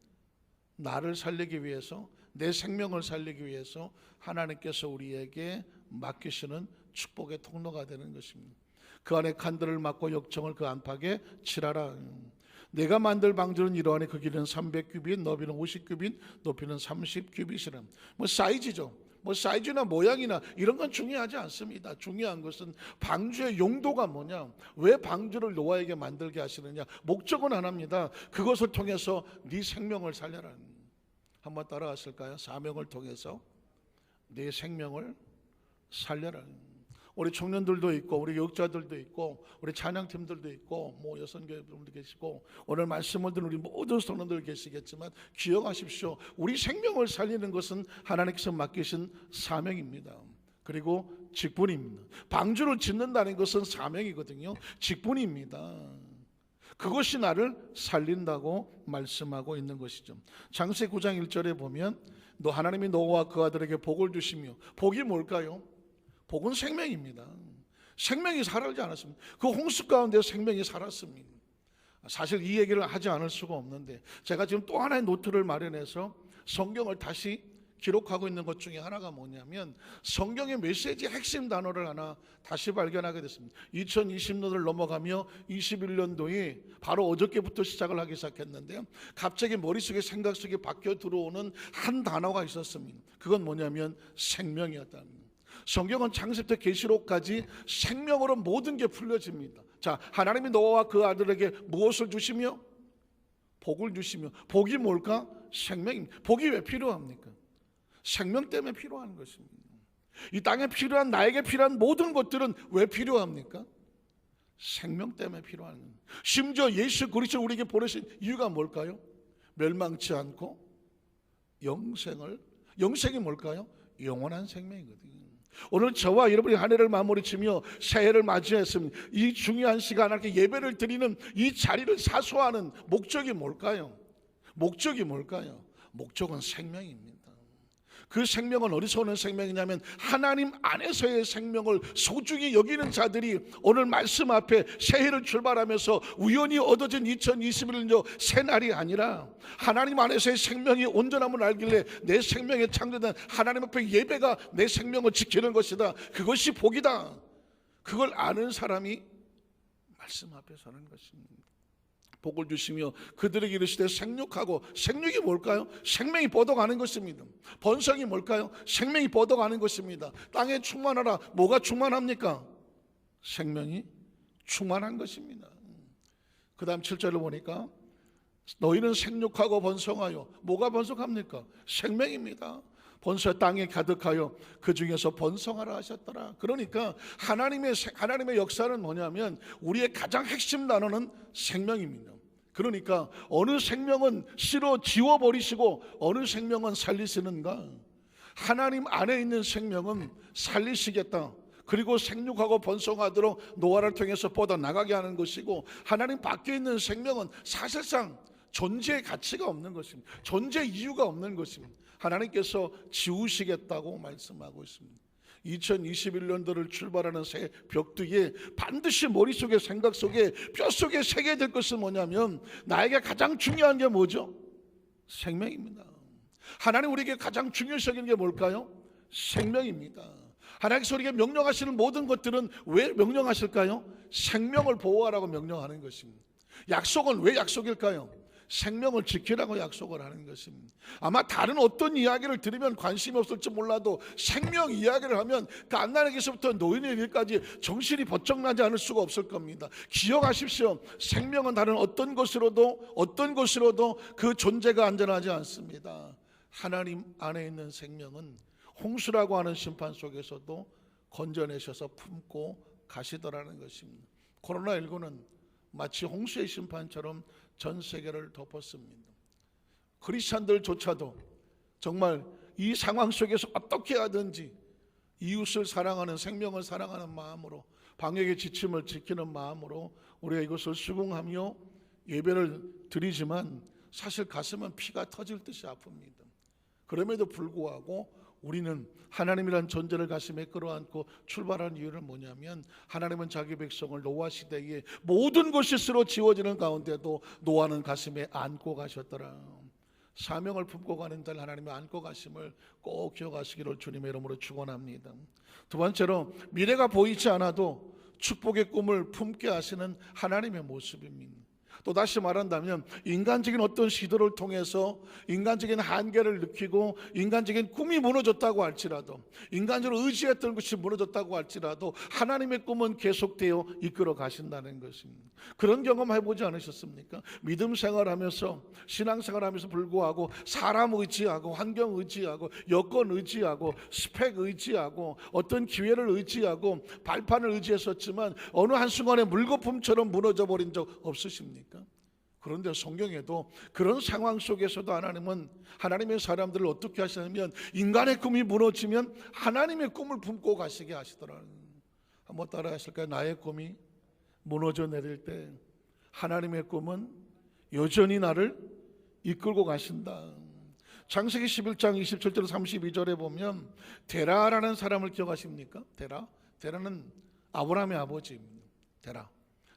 나를 살리기 위해서, 내 생명을 살리기 위해서 하나님께서 우리에게 맡기시는 축복의 통로가 되는 것입니다. 그 안에 칸들을 막고 역청을 그 안팎에 칠하라. 내가 만들 방주는 이러하니 그 길이는 300규빗, 너비는 50규빗, 높이는 30규빗이라. 사이즈죠. 사이즈나 모양이나 이런 건 중요하지 않습니다. 중요한 것은 방주의 용도가 뭐냐, 왜 방주를 노아에게 만들게 하시느냐, 목적은 하나입니다. 그것을 통해서 네 생명을 살려라. 한번 따라하실까요? 사명을 통해서 네 생명을 살려라. 우리 청년들도 있고 우리 교육자들도 있고 우리 찬양팀들도 있고 여성교회분도 계시고 오늘 말씀을 듣는 우리 모든 성도들 계시겠지만 기억하십시오. 우리 생명을 살리는 것은 하나님께서 맡기신 사명입니다. 그리고 직분입니다. 방주를 짓는다는 것은 사명이거든요. 직분입니다. 그것이 나를 살린다고 말씀하고 있는 것이죠. 창세기 9장 1절에 보면 너 하나님이 노아와 그 아들에게 복을 주시며, 복이 뭘까요? 복은 생명입니다. 생명이 살아지 않았습니다. 그 홍수 가운데 생명이 살았습니다. 사실 이 얘기를 하지 않을 수가 없는데 제가 지금 또 하나의 노트를 마련해서 성경을 다시 기록하고 있는 것 중에 하나가 뭐냐면 성경의 메시지의 핵심 단어를 하나 다시 발견하게 됐습니다. 2020년을 넘어가며 21년도에 바로 어저께부터 시작을 하기 시작했는데요, 갑자기 머릿속에 생각 속에 바뀌어 들어오는 한 단어가 있었습니다. 그건 뭐냐면 생명이었다는 거예요. 성경은 창세부터 계시록까지 생명으로 모든 게 풀려집니다. 자, 하나님이 노아와 그 아들에게 무엇을 주시며? 복을 주시며. 복이 뭘까? 생명입니다. 복이 왜 필요합니까? 생명 때문에 필요한 것입니다. 이 땅에 필요한, 나에게 필요한 모든 것들은 왜 필요합니까? 생명 때문에 필요한 겁니다. 심지어 예수 그리스도를 우리에게 보내신 이유가 뭘까요? 멸망치 않고 영생이 뭘까요? 영원한 생명이거든요. 오늘 저와 여러분이 한 해를 마무리 치며 새해를 맞이했습니다. 이 중요한 시간 이렇게 예배를 드리는 이 자리를 사수하는 목적이 뭘까요? 목적은 생명입니다. 그 생명은 어디서 오는 생명이냐면 하나님 안에서의 생명을 소중히 여기는 자들이 오늘 말씀 앞에 새해를 출발하면서 우연히 얻어진 2021년 새날이 아니라 하나님 안에서의 생명이 온전함을 알길래 내 생명에 창조된 하나님 앞에 예배가 내 생명을 지키는 것이다. 그것이 복이다. 그걸 아는 사람이 말씀 앞에 서는 것입니다. 복을 주시며 그들에게 이르시되 생육하고, 생육이 뭘까요? 생명이 뻗어가는 것입니다. 번성이 뭘까요? 생명이 뻗어가는 것입니다. 땅에 충만하라. 뭐가 충만합니까? 생명이 충만한 것입니다. 그 다음 7절을 보니까 너희는 생육하고 번성하여, 뭐가 번성합니까? 생명입니다. 번성 땅에 가득하여 그 중에서 번성하라 하셨더라. 그러니까 하나님의 역사는 뭐냐면 우리의 가장 핵심 단어는 생명입니다. 그러니까 어느 생명은 실어 지워버리시고 어느 생명은 살리시는가? 하나님 안에 있는 생명은 살리시겠다. 그리고 생육하고 번성하도록 노아를 통해서 뻗어나가게 하는 것이고, 하나님 밖에 있는 생명은 사실상 존재의 가치가 없는 것입니다. 존재 이유가 없는 것입니다. 하나님께서 지우시겠다고 말씀하고 있습니다. 2021년도를 출발하는 새 벽두에 반드시 머릿속에, 생각 속에, 뼛속에 새게 될 것은 뭐냐면 나에게 가장 중요한 게 뭐죠? 생명입니다. 하나님 우리에게 가장 중요시 여기는 게 뭘까요? 생명입니다. 하나님께서 우리에게 명령하시는 모든 것들은 왜 명령하실까요? 생명을 보호하라고 명령하는 것입니다. 약속은 왜 약속일까요? 생명을 지키라고 약속을 하는 것입니다. 아마 다른 어떤 이야기를 들으면 관심이 없을지 몰라도 생명 이야기를 하면 갓난아기서부터 노인의 일까지 정신이 번쩍 나지 않을 수가 없을 겁니다. 기억하십시오. 생명은 다른 어떤 것으로도 그 존재가 안전하지 않습니다. 하나님 안에 있는 생명은 홍수라고 하는 심판 속에서도 건져내셔서 품고 가시더라는 것입니다. 코로나19는 마치 홍수의 심판처럼 전 세계를 덮었습니다. 크리스찬들조차도 정말 이 상황 속에서 어떻게 하든지 이웃을 사랑하는, 생명을 사랑하는 마음으로, 방역의 지침을 지키는 마음으로 우리가 이것을 수긍하며 예배를 드리지만 사실 가슴은 피가 터질 듯이 아픕니다. 그럼에도 불구하고 우리는 하나님이란 존재를 가슴에 끌어안고 출발한 이유는 뭐냐면 하나님은 자기 백성을 노아 시대에 모든 것이 스스로 지워지는 가운데도 노아는 가슴에 안고 가셨더라. 사명을 품고 가는 자를 하나님이 안고 가심을 꼭 기억하시기를 주님의 이름으로 축원합니다. 두 번째로 미래가 보이지 않아도 축복의 꿈을 품게 하시는 하나님의 모습입니다. 또 다시 말한다면 인간적인 어떤 시도를 통해서 인간적인 한계를 느끼고 인간적인 꿈이 무너졌다고 할지라도, 인간적으로 의지했던 것이 무너졌다고 할지라도 하나님의 꿈은 계속되어 이끌어 가신다는 것입니다. 그런 경험 해보지 않으셨습니까? 믿음 생활하면서, 신앙생활하면서 불구하고 사람 의지하고 환경 의지하고 여건 의지하고 스펙 의지하고 어떤 기회를 의지하고 발판을 의지했었지만 어느 한순간에 물거품처럼 무너져 버린 적 없으십니까? 그런데 성경에도 그런 상황 속에서도 하나님은 하나님의 사람들을 어떻게 하시냐면 인간의 꿈이 무너지면 하나님의 꿈을 품고 가시게 하시더라고요. 한번 따라 하실까요? 나의 꿈이 무너져 내릴 때 하나님의 꿈은 여전히 나를 이끌고 가신다. 창세기 11장 27절 32절에 보면 데라라는 사람을 기억하십니까? 데라는 아브라함의 아버지입니다. 데라.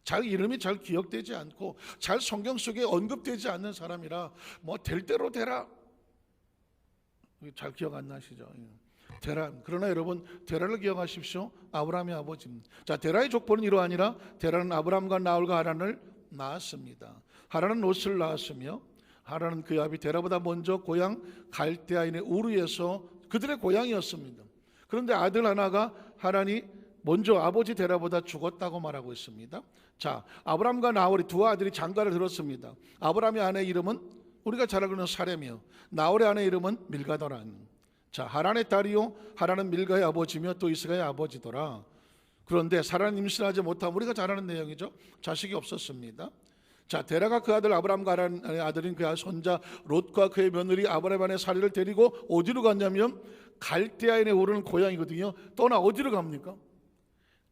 잘 이름이 잘 기억되지 않고 잘 성경 속에 언급되지 않는 사람이라 뭐 될 대로 되라, 잘 기억 안 나시죠? 데라. 그러나 여러분 데라를 기억하십시오. 아브라함의 아버지입니다. 자, 데라의 족보는 이러하니라. 데라는 아브라함과 나홀과 하란을 낳았습니다. 하란은 롯을 낳았으며 하란은 그의 아비 데라보다 먼저 고향 갈대아인의 우르에서 그들의 고향이었습니다. 그런데 아들 하나가 하란이 먼저 아버지 데라보다 죽었다고 말하고 있습니다. 자, 아브람과 나홀이 두 아들이 장가를 들었습니다. 아브람의 아내 이름은 우리가 잘 알고 있는 사레며 나홀의 아내 이름은 밀가더란. 자, 하란의 딸이요 하란은 밀가의 아버지며 또 이스가의 아버지더라. 그런데 사라는 임신하지 못하면 우리가 잘 아는 내용이죠. 자식이 없었습니다. 자, 데라가 그 아들 아브람과 하란의 아들인 그의 손자 롯과 그의 며느리 아브라함의 사리를 데리고 어디로 갔냐면 갈대아인에 오르는 고향이거든요. 떠나 어디로 갑니까?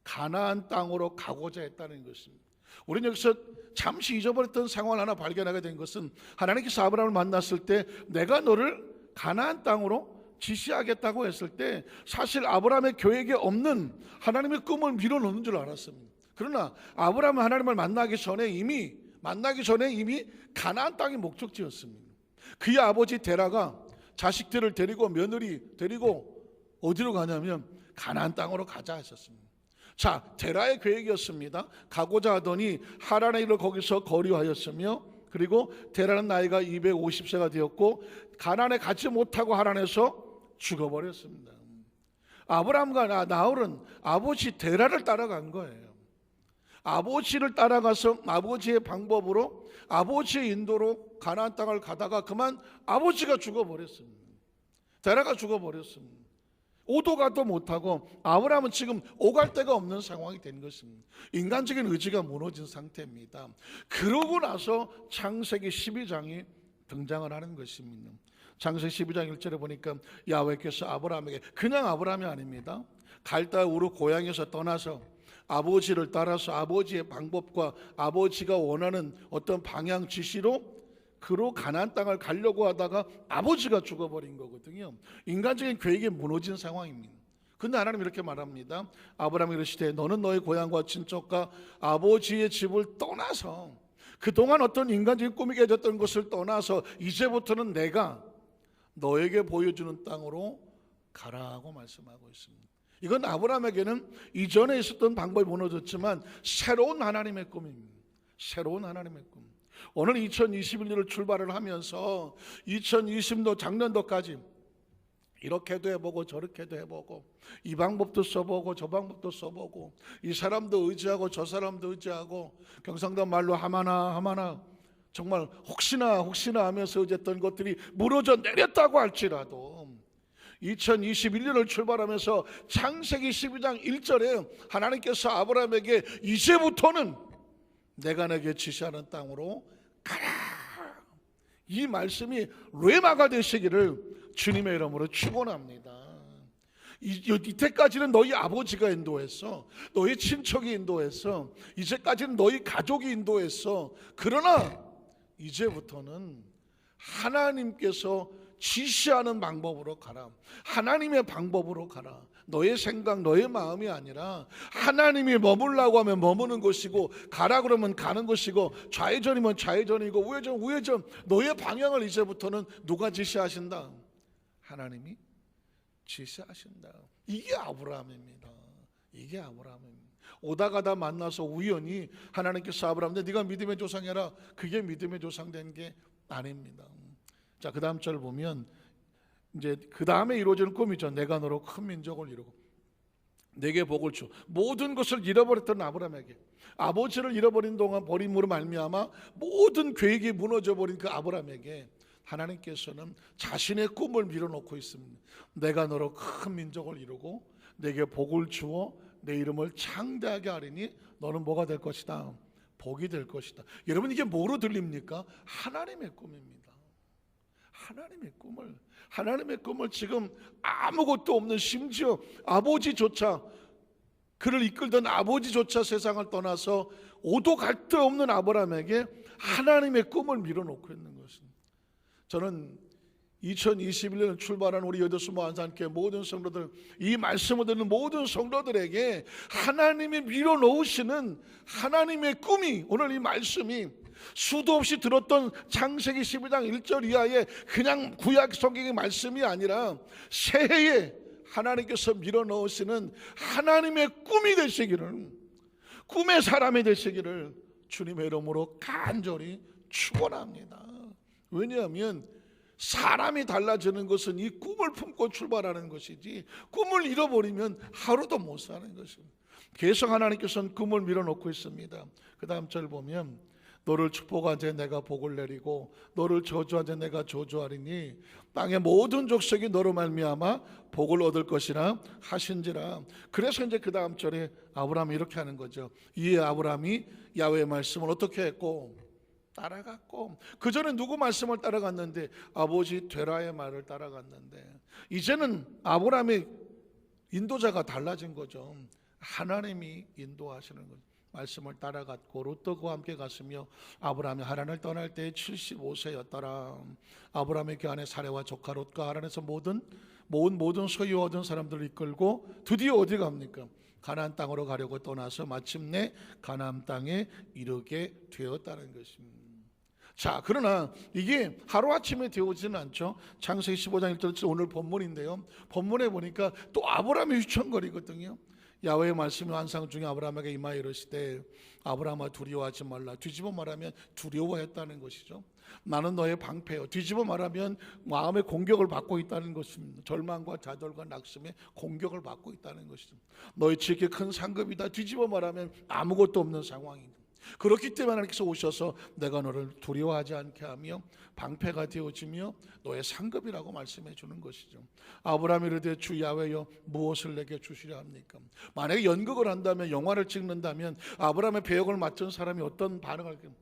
가나안 땅으로 가고자 했다는 것입니다. 우리는 여기서 잠시 잊어버렸던 상황을 하나 발견하게 된 것은 하나님께서 아브라함을 만났을 때 내가 너를 가나안 땅으로 지시하겠다고 했을 때 사실 아브라함의 계획에 없는 하나님의 꿈을 밀어넣는 줄 알았습니다. 그러나 아브라함은 하나님을 만나기 전에 이미 가나안 땅이 목적지였습니다. 그의 아버지 데라가 자식들을 데리고 며느리 데리고 어디로 가냐면 가나안 땅으로 가자 했었습니다. 자, 데라의 계획이었습니다. 가고자 하더니 하란의 일을 거기서 거류하였으며 그리고 데라는 나이가 250세가 되었고 가나안에 가지 못하고 하란에서 죽어버렸습니다. 아브람과 나홀은 아버지 데라를 따라간 거예요. 아버지를 따라가서 아버지의 방법으로 아버지의 인도로 가나안 땅을 가다가 그만 아버지가 죽어버렸습니다. 데라가 죽어버렸습니다. 오도 가도 못하고 아브라함은 지금 오갈 데가 없는 상황이 된 것입니다. 인간적인 의지가 무너진 상태입니다. 그러고 나서 창세기 12장이 등장을 하는 것입니다. 창세기 12장 1절에 보니까 야훼께서 아브라함에게, 그냥 아브라함이 아닙니다, 갈대아 우르 고향에서 떠나서 아버지를 따라서 아버지의 방법과 아버지가 원하는 어떤 방향 지시로 그로 가나안 땅을 가려고 하다가 아버지가 죽어버린 거거든요. 인간적인 계획이 무너진 상황입니다. 근데 하나님 이렇게 말합니다. 아브라함이 이르시되 너는 너의 고향과 친척과 아버지의 집을 떠나서 그동안 어떤 인간적인 꿈이 깨졌던 것을 떠나서 이제부터는 내가 너에게 보여주는 땅으로 가라고 말씀하고 있습니다. 이건 아브라함에게는 이전에 있었던 방법이 무너졌지만 새로운 하나님의 꿈입니다. 새로운 하나님의 꿈. 오늘 2021년을 출발을 하면서 2020년 작년도까지 이렇게도 해보고 저렇게도 해보고 이 방법도 써보고 저 방법도 써보고 이 사람도 의지하고 저 사람도 의지하고 경상도 말로 하마나 정말 혹시나 하면서 의지했던 것들이 무너져 내렸다고 할지라도 2021년을 출발하면서 창세기 12장 1절에 하나님께서 아브라함에게 이제부터는 내가 내게 지시하는 땅으로 가라, 이 말씀이 레마가 되시기를 주님의 이름으로 축원합니다. 이때까지는 너희 아버지가 인도했어, 너희 친척이 인도했어, 이제까지는 너희 가족이 인도했어. 그러나 이제부터는 하나님께서 지시하는 방법으로 가라, 하나님의 방법으로 가라, 너의 생각, 너의 마음이 아니라 하나님이 머물라고 하면 머무는 곳이고 가라 그러면 가는 곳이고 좌회전이면 좌회전이고 우회전 우회전 너의 방향을 이제부터는 누가 지시하신다? 하나님이 지시하신다. 이게 아브라함입니다. 이게 아브라함입니다. 오다 가다 만나서 우연히 하나님께서 아브라함한테 네가 믿음의 조상이라 그게 믿음의 조상된 게 아닙니다. 자, 그 다음 절 보면 이제 그 다음에 이루어지는 꿈이죠. 내가 너로 큰 민족을 이루고 내게 복을 주. 모든 것을 잃어버렸던 아브라함에게 아버지를 잃어버린 동안 버림으로 말미암아 모든 계획이 무너져 버린 그 아브라함에게 하나님께서는 자신의 꿈을 밀어놓고 있습니다. 내가 너로 큰 민족을 이루고 내게 복을 주어 내 이름을 창대하게 하리니 너는 뭐가 될 것이다? 복이 될 것이다. 여러분 이게 뭐로 들립니까? 하나님의 꿈입니다. 하나님의 꿈을 지금 아무것도 없는 심지어 아버지조차 그를 이끌던 아버지조차 세상을 떠나서 오도 갈 데 없는 아브라함에게 하나님의 꿈을 밀어놓고 있는 것입니다. 저는 2021년 출발한 우리 여도수모 안산교회 모든 성도들, 이 말씀을 듣는 모든 성도들에게 하나님이 밀어놓으시는 하나님의 꿈이, 오늘 이 말씀이 수도 없이 들었던 창세기 12장 1절 이하의 그냥 구약 성경의 말씀이 아니라 새해에 하나님께서 밀어넣으시는 하나님의 꿈이 되시기를, 꿈의 사람이 되시기를 주님의 이름으로 간절히 축원합니다. 왜냐하면 사람이 달라지는 것은 이 꿈을 품고 출발하는 것이지 꿈을 잃어버리면 하루도 못 사는 것입니다. 계속 하나님께서는 꿈을 밀어놓고 있습니다. 그 다음 절 보면 너를 축복한 자 내가 복을 내리고 너를 저주한 자 내가 저주하리니 땅의 모든 족속이 너로 말미암아 복을 얻을 것이라 하신지라. 그래서 이제 그 다음 절에 아브라함이 이렇게 하는 거죠. 이에 아브라함이 야훼의 말씀을 어떻게 했고 따라갔고, 그 전에 누구 말씀을 따라갔는데 아버지 데라의 말을 따라갔는데 이제는 아브라함의 인도자가 달라진 거죠. 하나님이 인도하시는 거죠. 말씀을 따라갔고 롯도 그와 함께 갔으며 아브라함이 하란을 떠날 때 75세였더라. 아브라함의 그 안에 사레와 조카 롯과 하란에서 모든 소유 얻은 사람들을 이끌고 드디어 어디 갑니까? 가나안 땅으로 가려고 떠나서 마침내 가나안 땅에 이르게 되었다는 것입니다. 자, 그러나 이게 하루아침에 되어지는 않죠. 창세기 15장 1절 오늘 본문인데요. 본문에 보니까 또 아브라함이 휘청거리거든요. 야훼의 말씀이 환상 중에 아브라함에게 임하여 이르시되 아브라함아 두려워하지 말라. 뒤집어 말하면 두려워했다는 것이죠. 나는 너의 방패요. 뒤집어 말하면 마음의 공격을 받고 있다는 것입니다. 절망과 좌절과 낙심에 공격을 받고 있다는 것이죠. 너의 지극히 큰 상급이다. 뒤집어 말하면 아무것도 없는 상황입니다. 그렇기 때문에 하나님께서 오셔서 내가 너를 두려워하지 않게 하며 방패가 되어지며 너의 상급이라고 말씀해 주는 것이죠. 아브라함이 이르되 주 야훼여 무엇을 내게 주시려 합니까? 만약에 연극을 한다면, 영화를 찍는다면 아브라함의 배역을 맡은 사람이 어떤 반응을 할까요?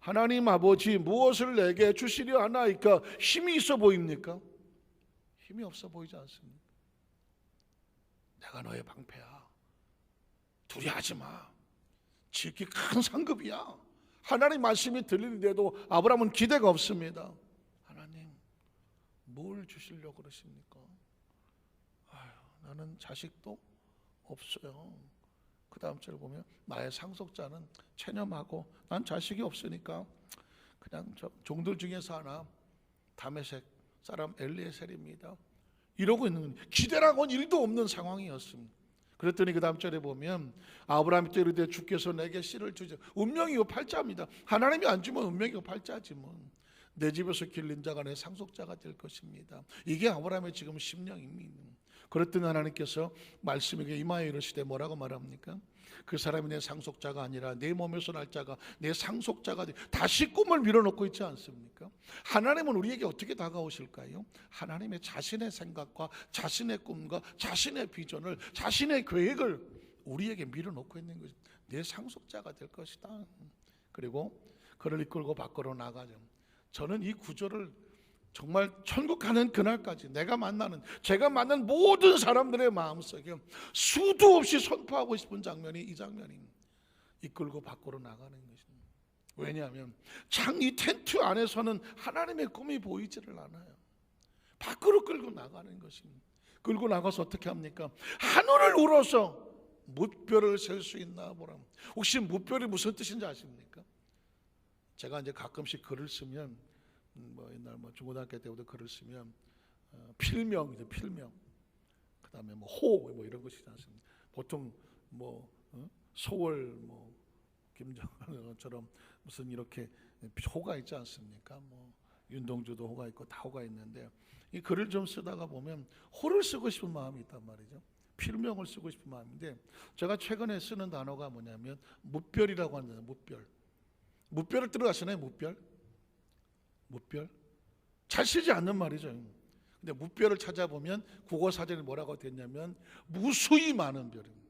하나님 아버지 무엇을 내게 주시려 하나이까? 힘이 있어 보입니까? 힘이 없어 보이지 않습니까? 내가 너의 방패야. 두려워하지 마. 지극히 큰 상급이야. 하나님 말씀이 들리는데도 아브라함은 기대가 없습니다. 하나님 뭘 주시려고 그러십니까? 나는 자식도 없어요. 그 다음 절 보면 나의 상속자는 체념하고 난 자식이 없으니까 그냥 저 종들 중에서 하나 다메섹 사람 엘리에셀입니다. 이러고 있는 기대라고는 일도 없는 상황이었습니다. 그랬더니 그 다음 절에 보면 아브라함이 또 이르되 주께서 내게 씨를 주죠. 운명이요 팔자입니다. 하나님이 안 주면 운명이요 팔자지 뭐. 내 집에서 길린 자가 내 상속자가 될 것입니다. 이게 아브라함의 지금 심령입니다. 그랬더니 하나님께서 말씀에게 임하여 이르시되 뭐라고 말합니까? 그 사람이 내 상속자가 아니라 내 몸에서 날 자가 내 상속자가 돼. 다시 꿈을 밀어놓고 있지 않습니까? 하나님은 우리에게 어떻게 다가오실까요? 하나님의 자신의 생각과 자신의 꿈과 자신의 비전을, 자신의 계획을 우리에게 밀어놓고 있는 거죠. 내 상속자가 될 것이다. 그리고 그를 이끌고 밖으로 나가죠. 저는 이 구절을 정말 천국 가는 그날까지 제가 만난 모든 사람들의 마음속에 수도 없이 선포하고 싶은 장면이 이 장면입니다. 이끌고 밖으로 나가는 것입니다. 왜냐하면 이 텐트 안에서는 하나님의 꿈이 보이지를 않아요. 밖으로 끌고 나가는 것입니다. 끌고 나가서 어떻게 합니까? 하늘을 우러서 무별을 셀 수 있나 보라. 혹시 무별이 무슨 뜻인지 아십니까? 제가 이제 가끔씩 글을 쓰면 옛날 중고등학교 때부터 글을 쓰면 필명이죠, 필명. 그다음에 호 이런 것이지 않습니까? 보통 소월 김정은처럼 무슨 이렇게 호가 있지 않습니까? 윤동주도 호가 있고 다 호가 있는데 이 글을 좀 쓰다가 보면 호를 쓰고 싶은 마음이 있단 말이죠. 필명을 쓰고 싶은 마음인데 제가 최근에 쓰는 단어가 뭐냐면 무별이라고 하는 무별. 무별을 들어가시나요? 무별? 무별? 잘 쓰지 않는 말이죠. 근데 무별을 찾아보면 국어 사전에 뭐라고 됐냐면 무수히 많은 별입니다.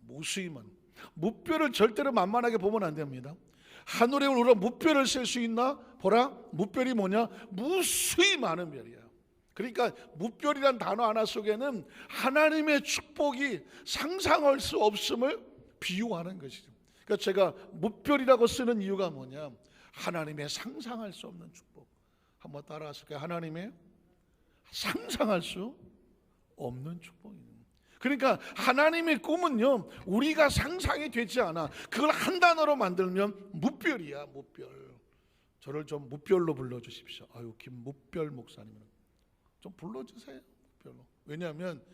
무수히 많은. 무별을 절대로 만만하게 보면 안 됩니다. 하늘에 우러 무별을 셀 수 있나? 보라, 무별이 뭐냐? 무수히 많은 별이야. 그러니까 무별이란 단어 하나 속에는 하나님의 축복이 상상할 수 없음을 비유하는 것이죠. 그러니까 제가 무별이라고 쓰는 이유가 뭐냐? 하나님의 상상할 수 없는 축복. 한번 따라하실까요? 하나님의 상상할 수 없는 축복입니다. 그러니까 하나님의 꿈은요, 우리가 상상이 되지 않아. 그걸 한 단어로 만들면 무별이야, 무별. 저를 좀 무별로 불러주십시오. 아유, 김무별 목사님 좀 불러주세요, 무별로. 왜냐하면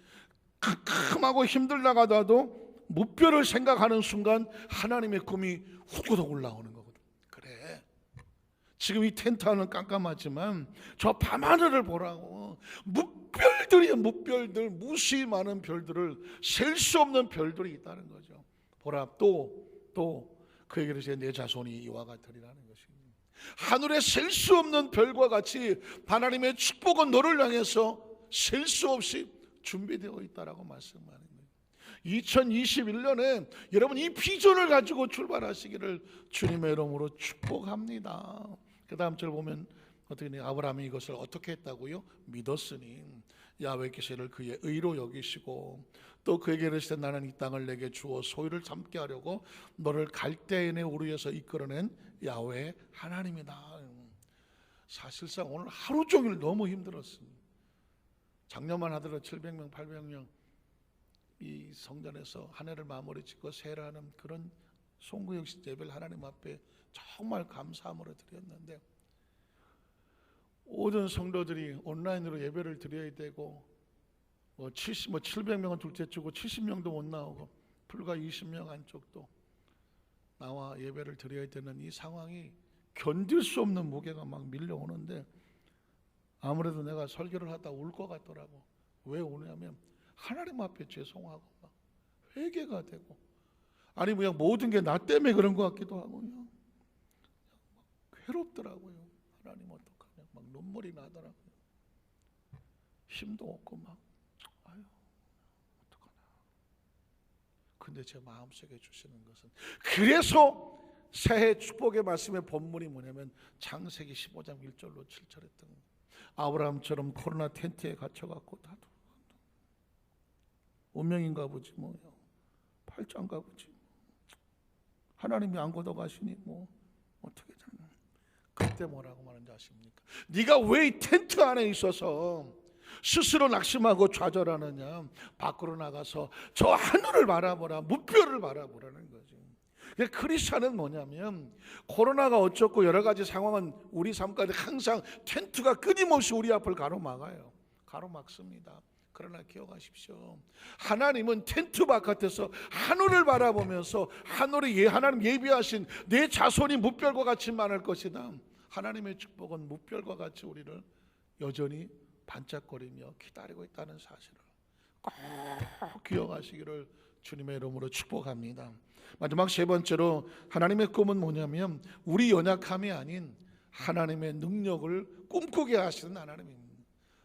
캄캄하고 힘들다가도 무별을 생각하는 순간 하나님의 꿈이 후구덕 올라오는 거거든. 그래, 지금 이 텐트 안은 깜깜하지만 저 밤하늘을 보라고. 무별들이야, 무별들. 무수히 많은 별들을 셀 수 없는 별들이 있다는 거죠. 보라, 또 그에게로 내 자손이 이와 같으리라는 것입니다. 하늘에 셀 수 없는 별과 같이 하나님의 축복은 너를 향해서 셀 수 없이 준비되어 있다라고 말씀하는 거예요. 2021년에 여러분 이 비전을 가지고 출발하시기를 주님의 이름으로 축복합니다. 그 다음 절 보면 어떻게 아브라함이 이것을 어떻게 했다고요? 믿었으니 야훼께서 이를 그의 의로 여기시고 또 그에게 이르시되 나는 이 땅을 내게 주어 소유를 삼게 하려고 너를 갈대인의 우르에서 이끌어낸 야훼 하나님이다. 사실상 오늘 하루 종일 너무 힘들었습니다. 작년만 하더라도 700명 800명 이 성전에서 한 해를 마무리 짓고 세례하는 그런 송구역식 예배를 하나님 앞에 정말 감사함으로 드렸는데 모든 성도들이 온라인으로 예배를 드려야 되고 700명은 둘째 주고 70명도 못 나오고 불과 20명 안쪽도 나와 예배를 드려야 되는 이 상황이 견딜 수 없는 무게가 막 밀려오는데 아무래도 내가 설교를 하다 울 것 같더라고. 왜 우냐면 하나님 앞에 죄송하고 막 회개가 되고 아니 그냥 모든 게 나 때문에 그런 것 같기도 하고 그냥 괴롭더라고요. 하나님 어떡하냐 막 눈물이 나더라고요. 힘도 없고 막 아유 어떡하나. 근데 제 마음속에 주시는 것은 그래서 새해 축복의 말씀의 본문이 뭐냐면 창세기 15장 1절로 7절 했던 거예요. 아브라함처럼 코로나 텐트에 갇혀갖고 나도 운명인가 보지 뭐요. 팔짱가 보지. 하나님이 안 걷어가시니 뭐 어떻게 되나. 그때 뭐라고 말하는지 아십니까? 네가 왜 이 텐트 안에 있어서 스스로 낙심하고 좌절하느냐. 밖으로 나가서 저 하늘을 바라보라. 무별을 바라보라는 거죠. 크리스찬은 뭐냐면 코로나가 어쩌고 여러 가지 상황은 우리 삶 가운데 항상 텐트가 끊임없이 우리 앞을 가로막아요. 가로막습니다. 그러나 기억하십시오. 하나님은 텐트 바깥에서 하늘을 바라보면서 하늘에 하나님 예비하신 내 자손이 무별과 같이 많을 것이다. 하나님의 축복은 무별과 같이 우리를 여전히 반짝거리며 기다리고 있다는 사실을 꼭 기억하시기를 주님의 이름으로 축복합니다. 마지막 세 번째로 하나님의 꿈은 뭐냐면 우리 연약함이 아닌 하나님의 능력을 꿈꾸게 하시는 하나님입니다.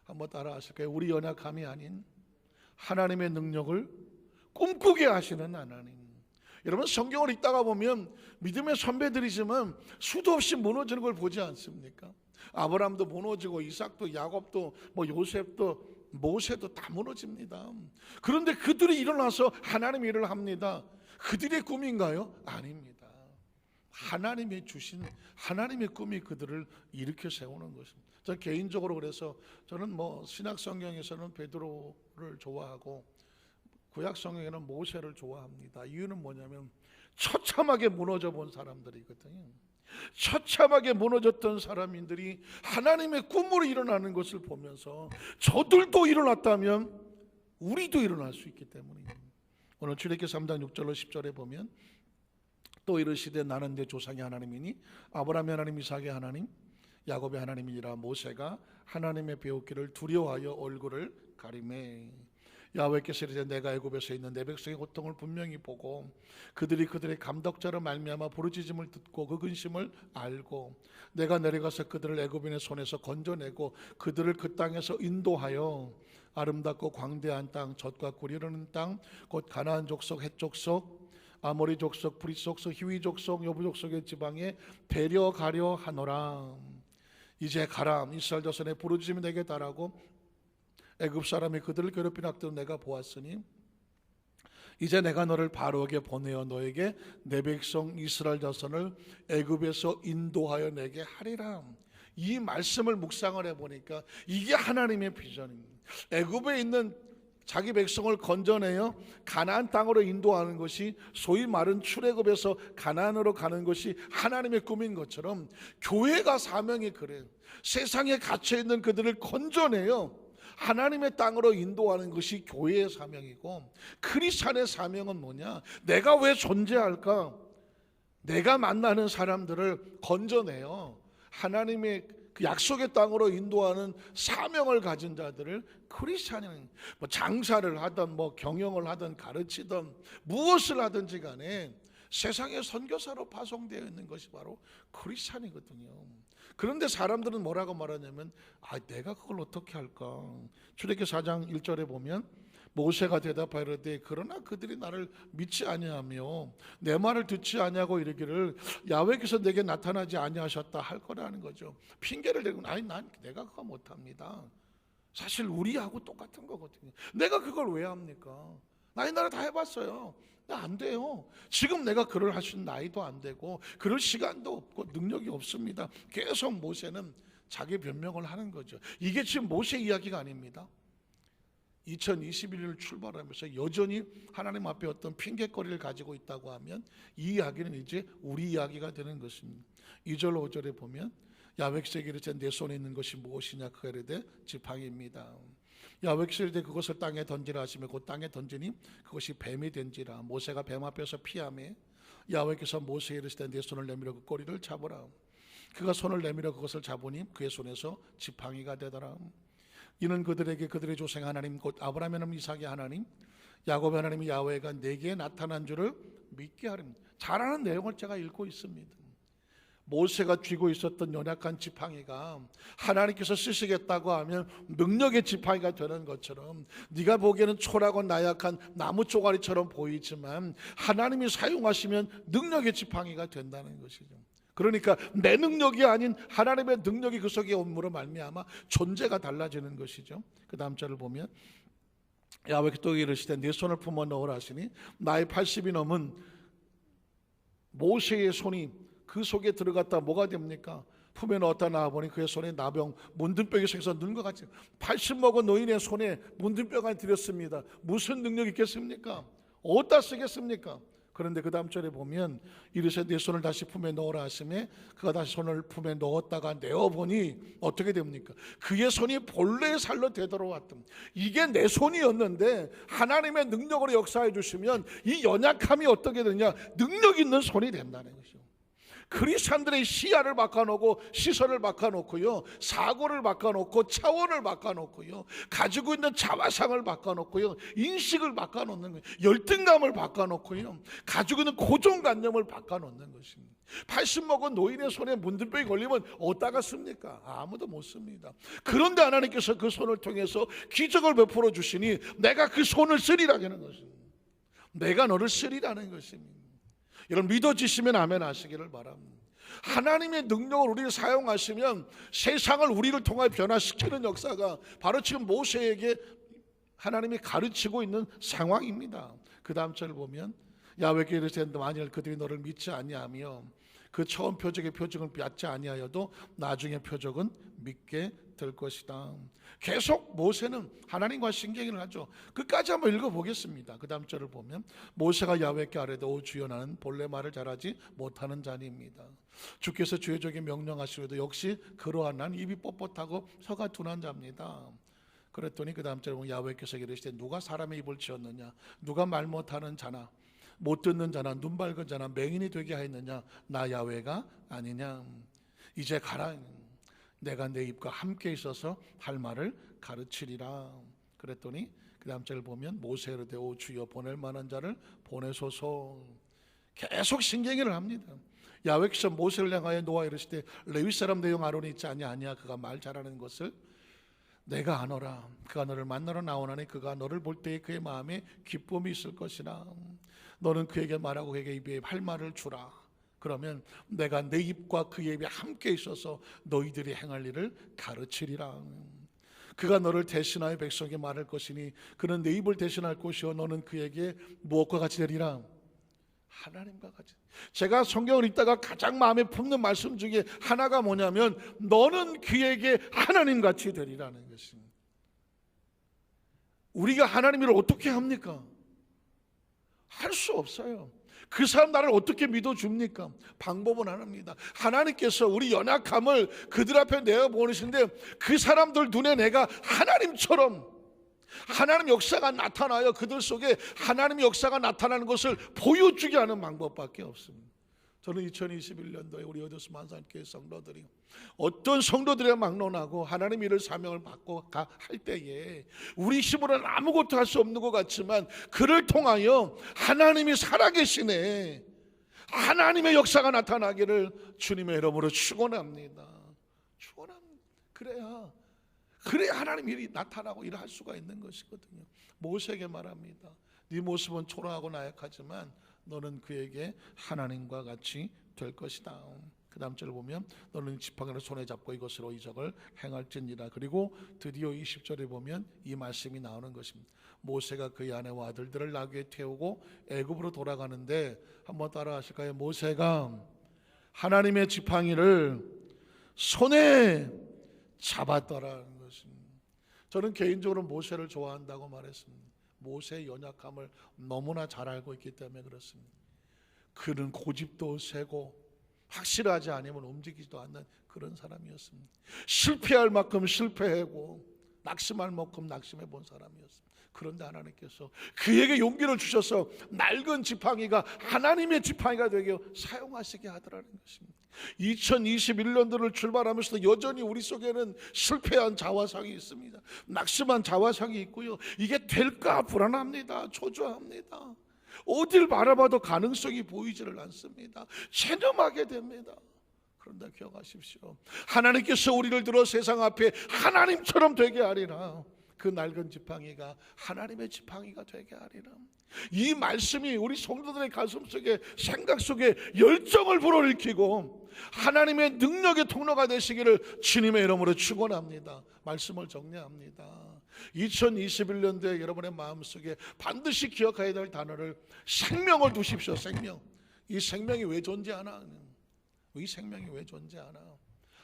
한번 따라 하실까요? 우리 연약함이 아닌 하나님의 능력을 꿈꾸게 하시는 하나님. 여러분 성경을 읽다가 보면 믿음의 선배들이지만 수도 없이 무너지는 걸 보지 않습니까? 아브라함도 무너지고 이삭도 야곱도 요셉도 모세도 다 무너집니다. 그런데 그들이 일어나서 하나님의 일을 합니다. 그들의 꿈인가요? 아닙니다. 하나님이 주신 하나님의 꿈이 그들을 일으켜 세우는 것입니다. 저 개인적으로 그래서 저는 뭐 신약 성경에서는 베드로를 좋아하고 구약 성경에는 모세를 좋아합니다. 이유는 뭐냐면 처참하게 무너져 본 사람들이거든요. 처참하게 무너졌던 사람들이 하나님의 꿈으로 일어나는 것을 보면서 저들도 일어났다면 우리도 일어날 수 있기 때문입니다. 오늘 출애굽기 3장 6절로 10절에 보면 또 이르시되 나는 내 조상의 하나님이니 아브라함의 하나님, 이삭의 하나님, 야곱의 하나님이니라. 모세가 하나님의 배우기를 두려워하여 얼굴을 가리매. 야훼께서 이르되 내가 애굽에서 있는 내 백성의 고통을 분명히 보고 그들이 그들의 감독자로 말미암아 부르짖음을 듣고 그 근심을 알고 내가 내려가서 그들을 애굽인의 손에서 건져내고 그들을 그 땅에서 인도하여 아름답고 광대한 땅, 젖과 꿀이 흐르는 땅, 곧 가나안 족속, 헷 족속, 아모리 족속, 브릿 족속, 히위 족속, 여부 족속의 지방에 데려가려 하노라. 이제 가라. 이스라엘 자손의 부르짖음이 내게 달하고 애굽 사람이 그들을 괴롭힌 악들을 내가 보았으니 이제 내가 너를 바로에게 보내어 너에게 내 백성 이스라엘 자손을 애굽에서 인도하여 내게 하리라. 이 말씀을 묵상을 해보니까 이게 하나님의 비전입니다. 애굽에 있는 자기 백성을 건져내어 가나안 땅으로 인도하는 것이 소위 말은 출애굽에서 가나안으로 가는 것이 하나님의 꿈인 것처럼 교회가 사명이 그래요. 세상에 갇혀 있는 그들을 건져내어 하나님의 땅으로 인도하는 것이 교회의 사명이고, 크리스찬의 사명은 뭐냐? 내가 왜 존재할까? 내가 만나는 사람들을 건져내어 하나님의 그 약속의 땅으로 인도하는 사명을 가진 자들을 크리스찬은 뭐 장사를 하든 뭐 경영을 하든 가르치든 무엇을 하든지 간에 세상의 선교사로 파송되어 있는 것이 바로 크리스찬이거든요. 그런데 사람들은 뭐라고 말하냐면 내가 그걸 어떻게 할까? 출애굽기 4장 1절에 보면 모세가 대답하이르되 그러나 그들이 나를 믿지 아니하며 내 말을 듣지 아니하고 이르기를 야훼께서 내게 나타나지 아니하셨다 할 거라는 거죠. 핑계를 대고 난 내가 그거 못합니다. 사실 우리하고 똑같은 거거든요. 내가 그걸 왜 합니까? 나 옛날에 다 해봤어요. 안 돼요. 지금 내가 그럴 하신 나이도 안 되고 그럴 시간도 없고 능력이 없습니다. 계속 모세는 자기 변명을 하는 거죠. 이게 지금 모세 이야기가 아닙니다. 2021년을 출발하면서 여전히 하나님 앞에 어떤 핑계거리를 가지고 있다고 하면 이 이야기는 이제 우리 이야기가 되는 것입니다. 2절 5절에 보면 야훼께서 이르되 내 손에 있는 것이 무엇이냐? 그가 이르되 지팡이입니다. 야훼께서 이르되 그것을 땅에 던지라 하시며 그 땅에 던지니 그것이 뱀이 된지라. 모세가 뱀 앞에서 피하매 야훼께서 모세에 이르시되 내 손을 내밀어 그 꼬리를 잡으라. 그가 손을 내밀어 그것을 잡으니 그의 손에서 지팡이가 되더라. 이는 그들에게 그들의 조상 하나님 곧 아브라함의 하나님, 이삭의 하나님, 야곱의 하나님 야훼가 내게 나타난 줄을 믿게 하렵니다. 잘 아는 내용을 제가 읽고 있습니다. 모세가 쥐고 있었던 연약한 지팡이가 하나님께서 쓰시겠다고 하면 능력의 지팡이가 되는 것처럼 네가 보기에는 초라하고 나약한 나무 쪼가리처럼 보이지만 하나님이 사용하시면 능력의 지팡이가 된다는 것이죠. 그러니까 내 능력이 아닌 하나님의 능력이 그 속에 옴으로 말미암아 존재가 달라지는 것이죠. 그 다음 절을 보면 야훼께서 또 이르시되 네 손을 품어 넣으라 하시니 나이 80이 넘은 모세의 손이 그 속에 들어갔다 뭐가 됩니까? 품에 넣었다 나와보니 그의 손에 나병 문둥병이 생겨서 는 것 같이 80 먹은 노인의 손에 문둥병을 들였습니다. 무슨 능력이 있겠습니까? 어디다 쓰겠습니까? 그런데 그 다음 절에 보면 이르시되 내 손을 다시 품에 넣으라 하시매 그가 다시 손을 품에 넣었다가 내어보니 어떻게 됩니까? 그의 손이 본래의 살로 되돌아왔던, 이게 내 손이었는데 하나님의 능력으로 역사해 주시면 이 연약함이 어떻게 되느냐? 능력 있는 손이 된다는 것이죠. 크리스찬들의 시야를 바꿔놓고 시선을 바꿔놓고요, 사고를 바꿔놓고 차원을 바꿔놓고요, 가지고 있는 자화상을 바꿔놓고요, 인식을 바꿔놓는 거예요. 열등감을 바꿔놓고요, 가지고 있는 고정관념을 바꿔놓는 것입니다. 80 먹은 노인의 손에 문둥병이 걸리면 어디다가 씁니까? 아무도 못 씁니다. 그런데 하나님께서 그 손을 통해서 기적을 베풀어 주시니 내가 그 손을 쓰리라는 것입니다. 내가 너를 쓰리라는 것입니다. 여러분 믿어지시면 아멘 하시기를 바랍니다. 하나님의 능력을 우리를 사용하시면 세상을 우리를 통해 변화시키는 역사가 바로 지금 모세에게 하나님이 가르치고 있는 상황입니다. 그 다음 절을 보면 야훼께 이르시되 만일 그들이 너를 믿지 아니하며 그 처음 표적의 표적을 받지 아니하여도 나중에 표적은 믿게 될 것이다. 계속 모세는 하나님과 신경을 하죠. 끝까지 한번 읽어보겠습니다. 그 다음 절을 보면 모세가 야훼께 아뢰되 오 주여 나는 본래 말을 잘하지 못하는 자니입니다. 주께서 주의 종에게 명령하시려도 역시 그러한 난 입이 뻣뻣하고 혀가 둔한 자입니다. 그랬더니 그 다음 절에 보면 야훼께서 이르시되 누가 사람의 입을 지었느냐, 누가 말 못하는 자나 못 듣는 자나 눈 밝은 자나 맹인이 되게 하였느냐, 나 야훼가 아니냐. 이제 가라, 내가 내 입과 함께 있어서 할 말을 가르치리라. 그랬더니 그 다음 절을 보면 모세 이르되 오 주여 보낼 만한 자를 보내소서. 계속 신경을 합니다. 야훼께서 모세를 향하여 노아 이르시되 레위 사람 내 형 아론이 있지 아니하냐, 그가 말 잘하는 것을 내가 아노라. 그가 너를 만나러 나오나니 그가 너를 볼 때에 그의 마음에 기쁨이 있을 것이라. 너는 그에게 말하고 그에게 입에 할 말을 주라. 그러면 내가 내 입과 그의 입에 함께 있어서 너희들이 행할 일을 가르치리라. 그가 너를 대신하여 백성에게 말할 것이니 그는 내 입을 대신할 것이요 너는 그에게 무엇과 같이 되리라. 하나님과 같이. 제가 성경을 읽다가 가장 마음에 품는 말씀 중에 하나가 뭐냐면 너는 그에게 하나님같이 되리라는 것입니다. 우리가 하나님을 어떻게 합니까? 할 수 없어요. 그 사람 나를 어떻게 믿어줍니까? 방법은 하나입니다. 하나님께서 우리 연약함을 그들 앞에 내어보내시는데 그 사람들 눈에 내가 하나님처럼 하나님 역사가 나타나요. 그들 속에 하나님의 역사가 나타나는 것을 보여주게 하는 방법밖에 없습니다. 저는 2021년도에 우리 어디스 만산교회 성도들이 어떤 성도들의 막론하고 하나님 일을 사명을 받고 할 때에 우리 힘으로는 아무것도 할 수 없는 것 같지만 그를 통하여 하나님이 살아계시네, 하나님의 역사가 나타나기를 주님의 이름으로 축원합니다. 그래야 하나님 일이 나타나고 일을 할 수가 있는 것이거든요. 모세에게 말합니다. 네 모습은 초라하고 나약하지만 너는 그에게 하나님과 같이 될 것이다. 그 다음 절을 보면 너는 지팡이를 손에 잡고 이것으로 이적을 행할지니라. 그리고 드디어 20절에 보면 이 말씀이 나오는 것입니다. 모세가 그의 아내와 아들들을 나귀에 태우고 애굽으로 돌아가는데 한번 따라 하실까요? 모세가 하나님의 지팡이를 손에 잡았더라는 것입니다. 저는 개인적으로 모세를 좋아한다고 말했습니다. 모세의 연약함을 너무나 잘 알고 있기 때문에 그렇습니다. 그는 고집도 세고 확실하지 않으면 움직이지도 않는 그런 사람이었습니다. 실패할 만큼 실패하고 낙심할 만큼 낙심해 본 사람이었습니다. 그런데 하나님께서 그에게 용기를 주셔서 낡은 지팡이가 하나님의 지팡이가 되게 사용하시게 하더라는 것입니다. 2021년도를 출발하면서도 여전히 우리 속에는 실패한 자화상이 있습니다. 낙심한 자화상이 있고요. 이게 될까 불안합니다. 초조합니다. 어딜 바라봐도 가능성이 보이지를 않습니다. 체념하게 됩니다. 그런데 기억하십시오. 하나님께서 우리를 들어 세상 앞에 하나님처럼 되게 하리라. 그 낡은 지팡이가 하나님의 지팡이가 되게 하리라. 이 말씀이 우리 성도들의 가슴 속에 생각 속에 열정을 불어일으키고 하나님의 능력의 통로가 되시기를 주님의 이름으로 축원합니다. 말씀을 정리합니다. 2021년도에 여러분의 마음속에 반드시 기억해야 될 단어를 생명을 두십시오. 생명. 이 생명이 왜 존재하나? 이 생명이 왜 존재하나?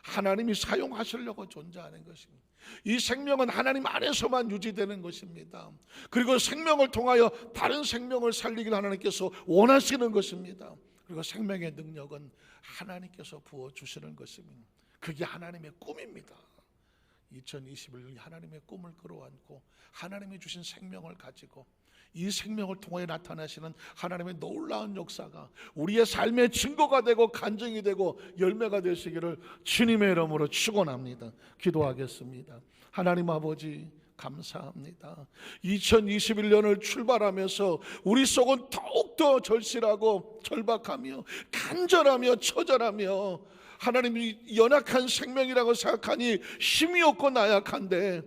하나님이 사용하시려고 존재하는 것입니다. 이 생명은 하나님 안에서만 유지되는 것입니다. 그리고 생명을 통하여 다른 생명을 살리길 하나님께서 원하시는 것입니다. 그리고 생명의 능력은 하나님께서 부어주시는 것입니다. 그게 하나님의 꿈입니다. 2021년 하나님의 꿈을 끌어안고 하나님이 주신 생명을 가지고 이 생명을 통해 나타나시는 하나님의 놀라운 역사가 우리의 삶의 증거가 되고 간증이 되고 열매가 되시기를 주님의 이름으로 축원합니다. 기도하겠습니다. 하나님 아버지 감사합니다. 2021년을 출발하면서 우리 속은 더욱더 절실하고 절박하며 간절하며 처절하며 하나님이 연약한 생명이라고 생각하니 힘이 없고 나약한데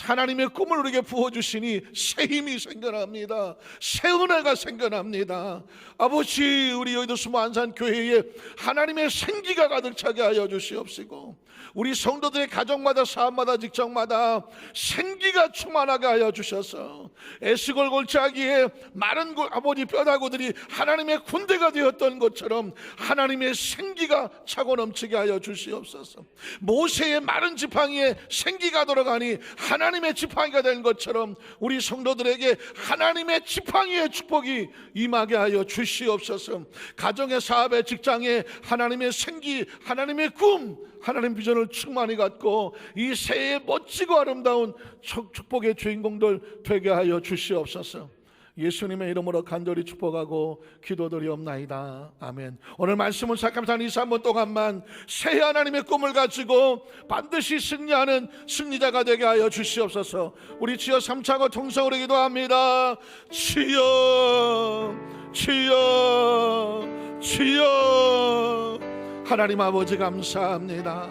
하나님의 꿈을 우리에게 부어주시니 새 힘이 생겨납니다. 새 은혜가 생겨납니다. 아버지, 우리 여의도 안산교회에 하나님의 생기가 가득 차게 하여 주시옵시고, 우리 성도들의 가정마다 사업마다 직장마다 생기가 충만하게 하여 주셔서 에스골 골짜기에 마른 아버지 뼈다구들이 하나님의 군대가 되었던 것처럼 하나님의 생기가 차고 넘치게 하여 주시옵소서. 모세의 마른 지팡이에 생기가 들어가니 하나님의 지팡이가 된 것처럼 우리 성도들에게 하나님의 지팡이의 축복이 임하게 하여 주시옵소서. 가정의 사업의 직장에 하나님의 생기, 하나님의 꿈, 하나님 비전을 충만히 갖고 이 새해 멋지고 아름다운 축복의 주인공들 되게 하여 주시옵소서. 예수님의 이름으로 간절히 축복하고 기도드리옵나이다. 아멘. 오늘 말씀은 시작하면서 한 2, 3분 동안만 새해 하나님의 꿈을 가지고 반드시 승리하는 승리자가 되게 하여 주시옵소서. 우리 주여 삼창고 통성으로 기도합니다. 주여, 주여, 주여. 하나님 아버지 감사합니다.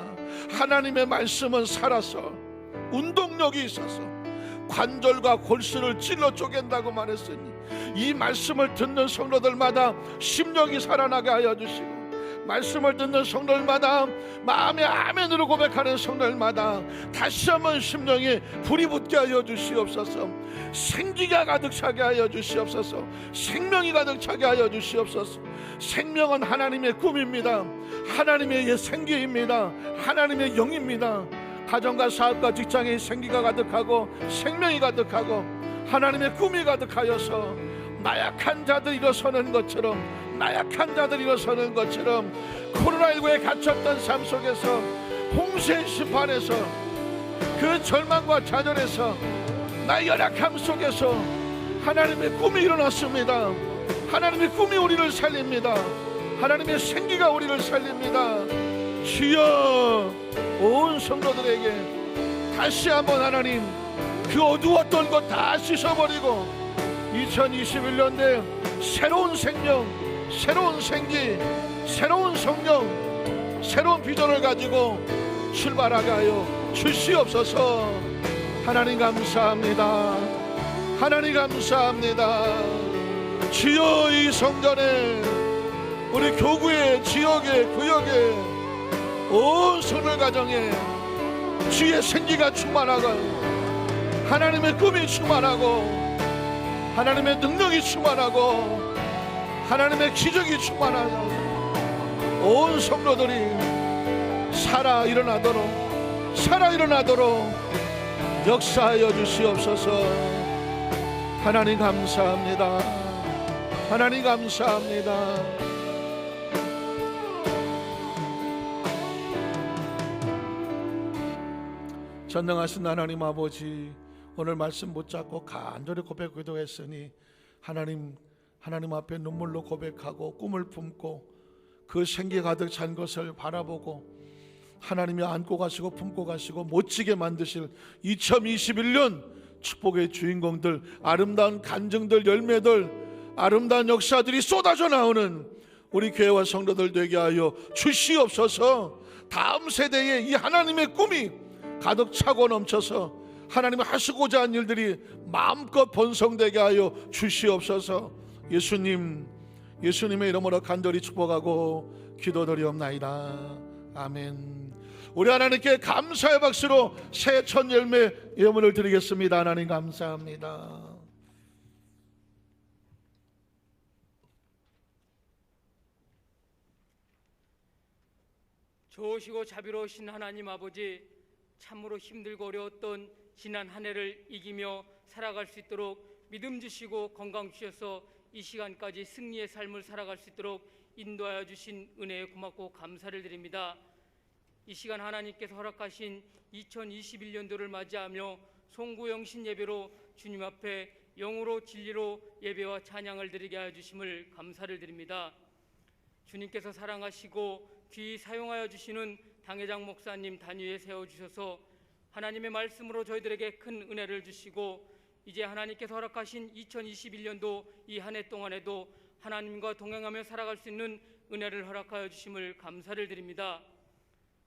하나님의 말씀은 살아서 운동력이 있어서 관절과 골수를 찔러 쪼갠다고 말했으니 이 말씀을 듣는 성도들마다 심령이 살아나게 하여 주시고, 말씀을 듣는 성도들마다 마음의 아멘으로 고백하는 성도들마다 다시 한번 심령에 불이 붙게 하여 주시옵소서. 생기가 가득 차게 하여 주시옵소서. 생명이 가득 차게 하여 주시옵소서. 생명은 하나님의 꿈입니다. 하나님의 생기입니다. 하나님의 영입니다. 가정과 사업과 직장에 생기가 가득하고 생명이 가득하고 하나님의 꿈이 가득하여서 나약한 자들 일어서는 것처럼, 나약한 자들 일어서는 것처럼 코로나19에 갇혔던 삶 속에서, 홍수의 심판에서, 그 절망과 좌절에서, 나의 연약함 속에서 하나님의 꿈이 일어났습니다. 하나님의 꿈이 우리를 살립니다. 하나님의 생기가 우리를 살립니다. 주여, 온 성도들에게 다시 한번 하나님 그 어두웠던 것 다 씻어버리고 2021년에 새로운 생명, 새로운 생기, 새로운 성령, 새로운 비전을 가지고 출발하게 하여 주시옵소서. 하나님 감사합니다. 하나님 감사합니다. 주여, 이 성전에, 우리 교구의, 지역의, 구역에, 온 성도 가정에 주의 생기가 충만하고 하나님의 꿈이 충만하고 하나님의 능력이 충만하고 하나님의 기적이 충만하고 온 성도들이 살아 일어나도록 역사하여 주시옵소서. 하나님 감사합니다. 하나님 감사합니다. 전능하신 하나님 아버지, 오늘 말씀 붙잡고 간절히 고백 기도했으니 하나님 앞에 눈물로 고백하고 꿈을 품고 그 생기 가득 찬 것을 바라보고 하나님이 안고 가시고 품고 가시고 멋지게 만드실 2021년 축복의 주인공들, 아름다운 간증들, 열매들, 아름다운 역사들이 쏟아져 나오는 우리 교회와 성도들 되게 하여 주시옵소서. 다음 세대에 이 하나님의 꿈이 가득 차고 넘쳐서 하나님이 하시고자 한 일들이 마음껏 번성되게 하여 주시옵소서. 예수님의 이름으로 간절히 축복하고 기도드리옵나이다. 아멘. 우리 하나님께 감사의 박수로 새 첫 열매 예물을 드리겠습니다. 하나님 감사합니다. 좋으시고 자비로우신 하나님 아버지, 참으로 힘들고 어려웠던 지난 한 해를 이기며 살아갈 수 있도록 믿음 주시고 건강 주셔서 이 시간까지 승리의 삶을 살아갈 수 있도록 인도하여 주신 은혜에 고맙고 감사를 드립니다. 이 시간 하나님께서 허락하신 2021년도를 맞이하며 송구영신 예배로 주님 앞에 영으로 진리로 예배와 찬양을 드리게 하여 주심을 감사를 드립니다. 주님께서 사랑하시고 귀히 사용하여 주시는 당회장 목사님 단위에 세워주셔서 하나님의 말씀으로 저희들에게 큰 은혜를 주시고 이제 하나님께서 허락하신 2021년도 이 한 해 동안에도 하나님과 동행하며 살아갈 수 있는 은혜를 허락하여 주심을 감사를 드립니다.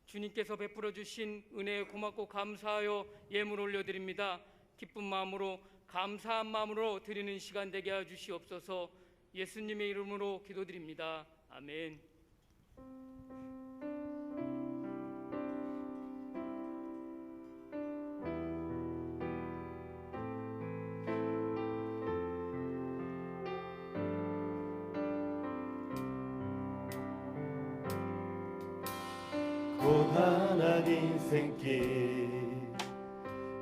주님께서 베풀어 주신 은혜에 고맙고 감사하여 예물 올려드립니다. 기쁜 마음으로 감사한 마음으로 드리는 시간 되게 해 주시옵소서. 예수님의 이름으로 기도드립니다. 아멘. 고단한 인생길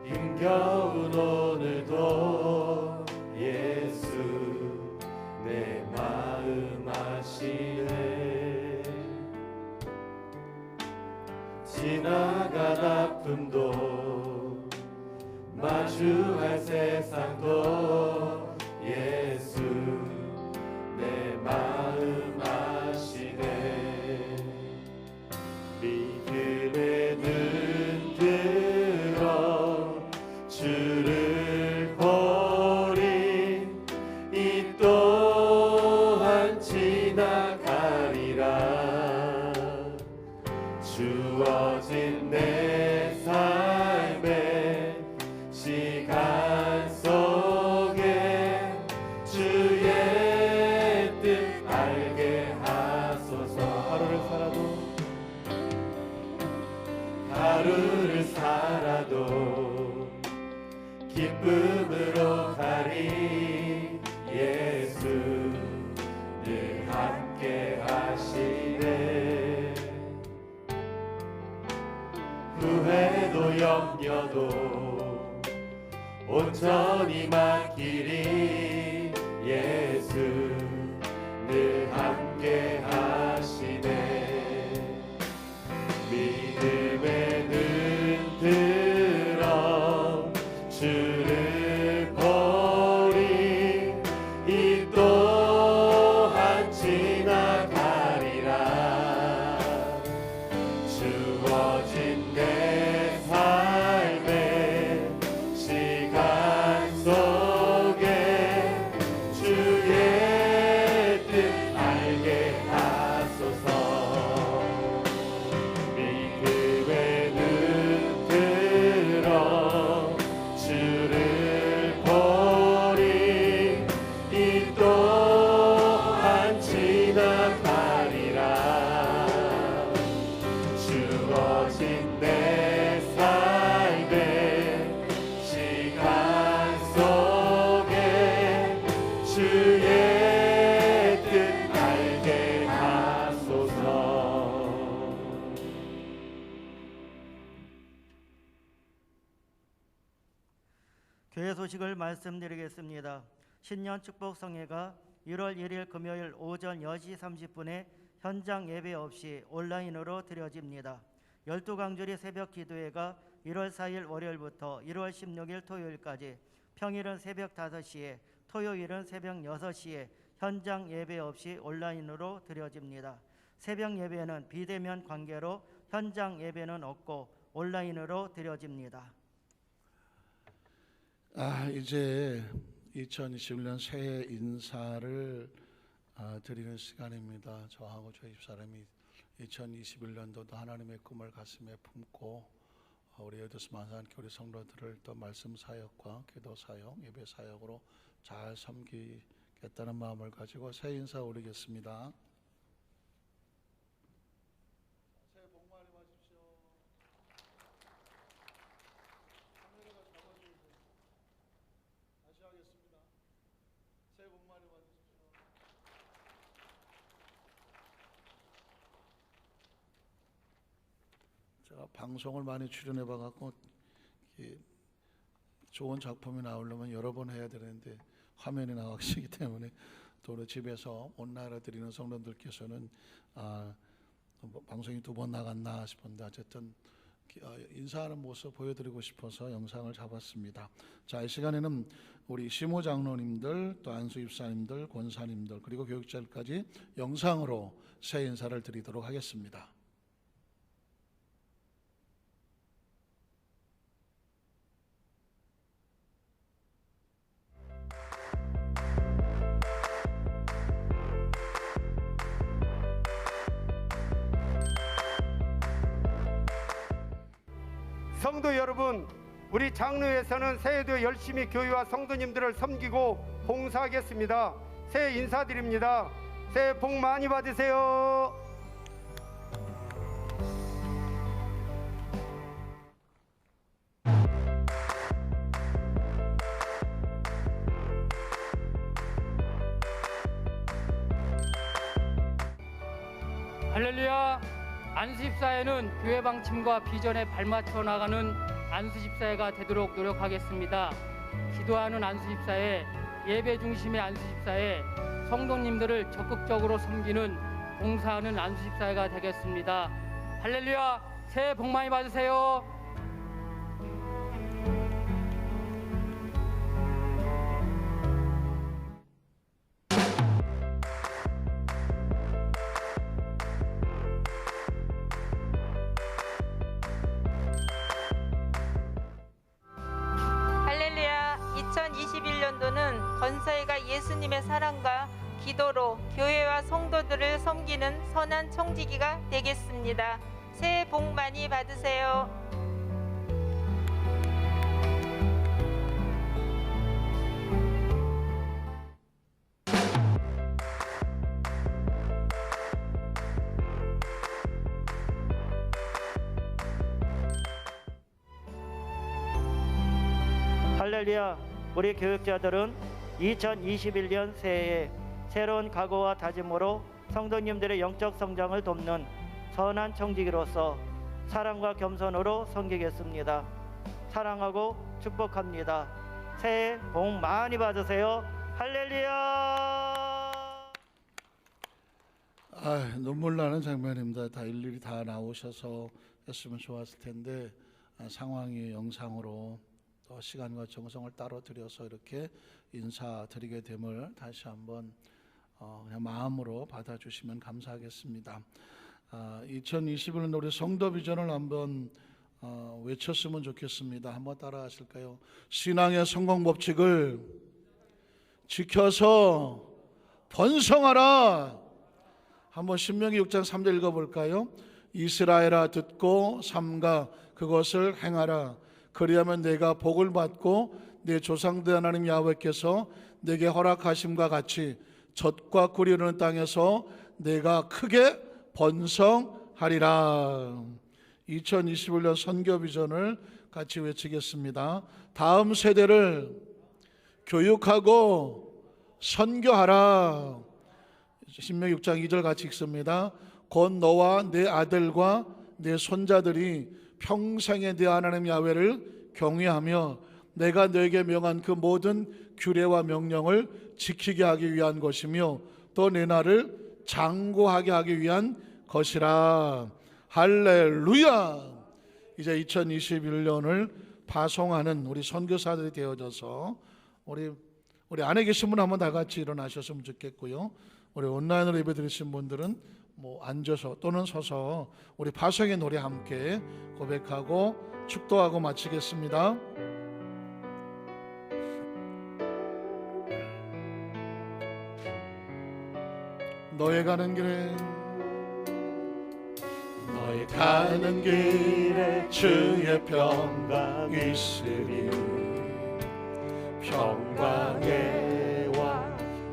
힘겨운 오늘도 예수 내 마음 아시네. 지나간 아픔도 마주할 세상도 예수 내 마음 아시네. 믿음의 눈 들어 주를 버린 이 또한 지나가리라. 주어진 내 삶의 시간 속에 주의 뜻 알게 하소서. 하루를 살아도 기쁨으로 가리. 예수 늘 함께 하시네. 후회도 염려도 온전히 맡기리. 예수 늘 함께 하시네. 믿음의 눈 들어 주를 버린 이 또한 지나가리라. 주어진 내 삶의 시간 속에 주의 뜻 알게 하소서. 믿음의 눈 들어 주를 버린 이 또한 지나가리라. 주어진 내 삶의 시간 속에 주의 뜻 알게 하소서. 교회 소식을 말씀드리겠습니다. 신년 축복성회가 1월 1일 금요일 오전 10시 30분에 현장 예배 없이 온라인으로 드려집니다. 12강주리 새벽 기도회가 1월 4일 월요일부터 1월 16일 토요일까지 평일은 새벽 5시에 토요일은 새벽 6시에 현장 예배 없이 온라인으로 드려집니다. 새벽 예배는 비대면 관계로 현장 예배는 없고 온라인으로 드려집니다. 이제 2021년 새해 인사를 드리는 시간입니다. 저하고 저희 집사람이 2021년도도 하나님의 꿈을 가슴에 품고 우리 여도스 만사한교회 우리 성도들을 또 말씀 사역과 기도 사역, 예배 사역으로 잘 섬기겠다는 마음을 가지고 새해 인사 올리겠습니다. 새해 복 많이 받으십시오. 카메라가 잡아주세요. 다시 하겠습니다. 새해 복 많이 받으십시오. 제가 방송을 많이 출연해 봐갖고 좋은 작품이 나오려면 여러 번 해야 되는데 화면이 나가시기 때문에 또 우리 집에서 온라인으로 드리는 성도들께서는 방송이 2번 나갔나 싶은데 어쨌든 인사하는 모습 보여드리고 싶어서 영상을 잡았습니다. 자, 이 시간에는 우리 시모 장로님들, 또 안수 입사님들, 권사님들 그리고 교육자들까지 영상으로 새해 인사를 드리도록 하겠습니다. 성도 여러분, 우리 장로회에서는 새해도 열심히 교회와 성도님들을 섬기고 봉사하겠습니다. 새해 인사드립니다. 새해 복 많이 받으세요. 할렐루야. 안수집사회는 교회 방침과 비전에 발맞춰 나가는 안수집사회가 되도록 노력하겠습니다. 기도하는 안수집사회, 예배 중심의 안수집사회, 성도님들을 적극적으로 섬기는 봉사하는 안수집사회가 되겠습니다. 할렐루야. 새해 복 많이 받으세요. 할렐루야. 2021년도는 건서회가 예수님의 사랑과 기도로 교회와 성도들을 섬기는 선한 청지기가 되겠습니다. 새해 복 많이 받으세요. 할렐루야. 우리 교육자들은 2021년 새해에 새로운 각오와 다짐으로 성도님들의 영적 성장을 돕는 선한 청지기로서 사랑과 겸손으로 섬기겠습니다. 사랑하고 축복합니다. 새해 복 많이 받으세요. 할렐루야. 눈물 나는 장면입니다. 다 일일이 다 나오셔서 했으면 좋았을 텐데 상황이 영상으로 또 시간과 정성을 따로 들여서 이렇게 인사드리게 됨을 다시 한번 그냥 마음으로 받아주시면 감사하겠습니다. 2021년 우리 성도 비전을 한번 외쳤으면 좋겠습니다. 한번 따라 하실까요? 신앙의 성공 법칙을 지켜서 번성하라. 한번 신명기 6장 3절 읽어볼까요? 이스라엘아 듣고 삼가 그것을 행하라. 그리하면 내가 복을 받고 내 조상들 하나님 야훼께서 내게 허락하심과 같이 젖과 꿀이 흐르는 땅에서 내가 크게 번성하리라. 2021년 선교 비전을 같이 외치겠습니다. 다음 세대를 교육하고 선교하라. 신명기 6장 2절 같이 읽습니다. 곧 너와 내 아들과 내 손자들이 평생에 내 하나님 야훼를 경외하며 내가 너에게 명한 그 모든 규례와 명령을 지키게 하기 위한 것이며 또 내 날을 장구하게 하기 위한 것이라. 할렐루야. 이제 2021년을 파송하는 우리 선교사들이 되어져서 우리 안에 계신 분 한번 다 같이 일어나셨으면 좋겠고요. 우리 온라인으로 예배 드리신 분들은 앉아서 또는 서서 우리 파송의 노래 함께 고백하고 축도하고 마치겠습니다. 너의 가는 길에 주의 평강 있으리. 평강에와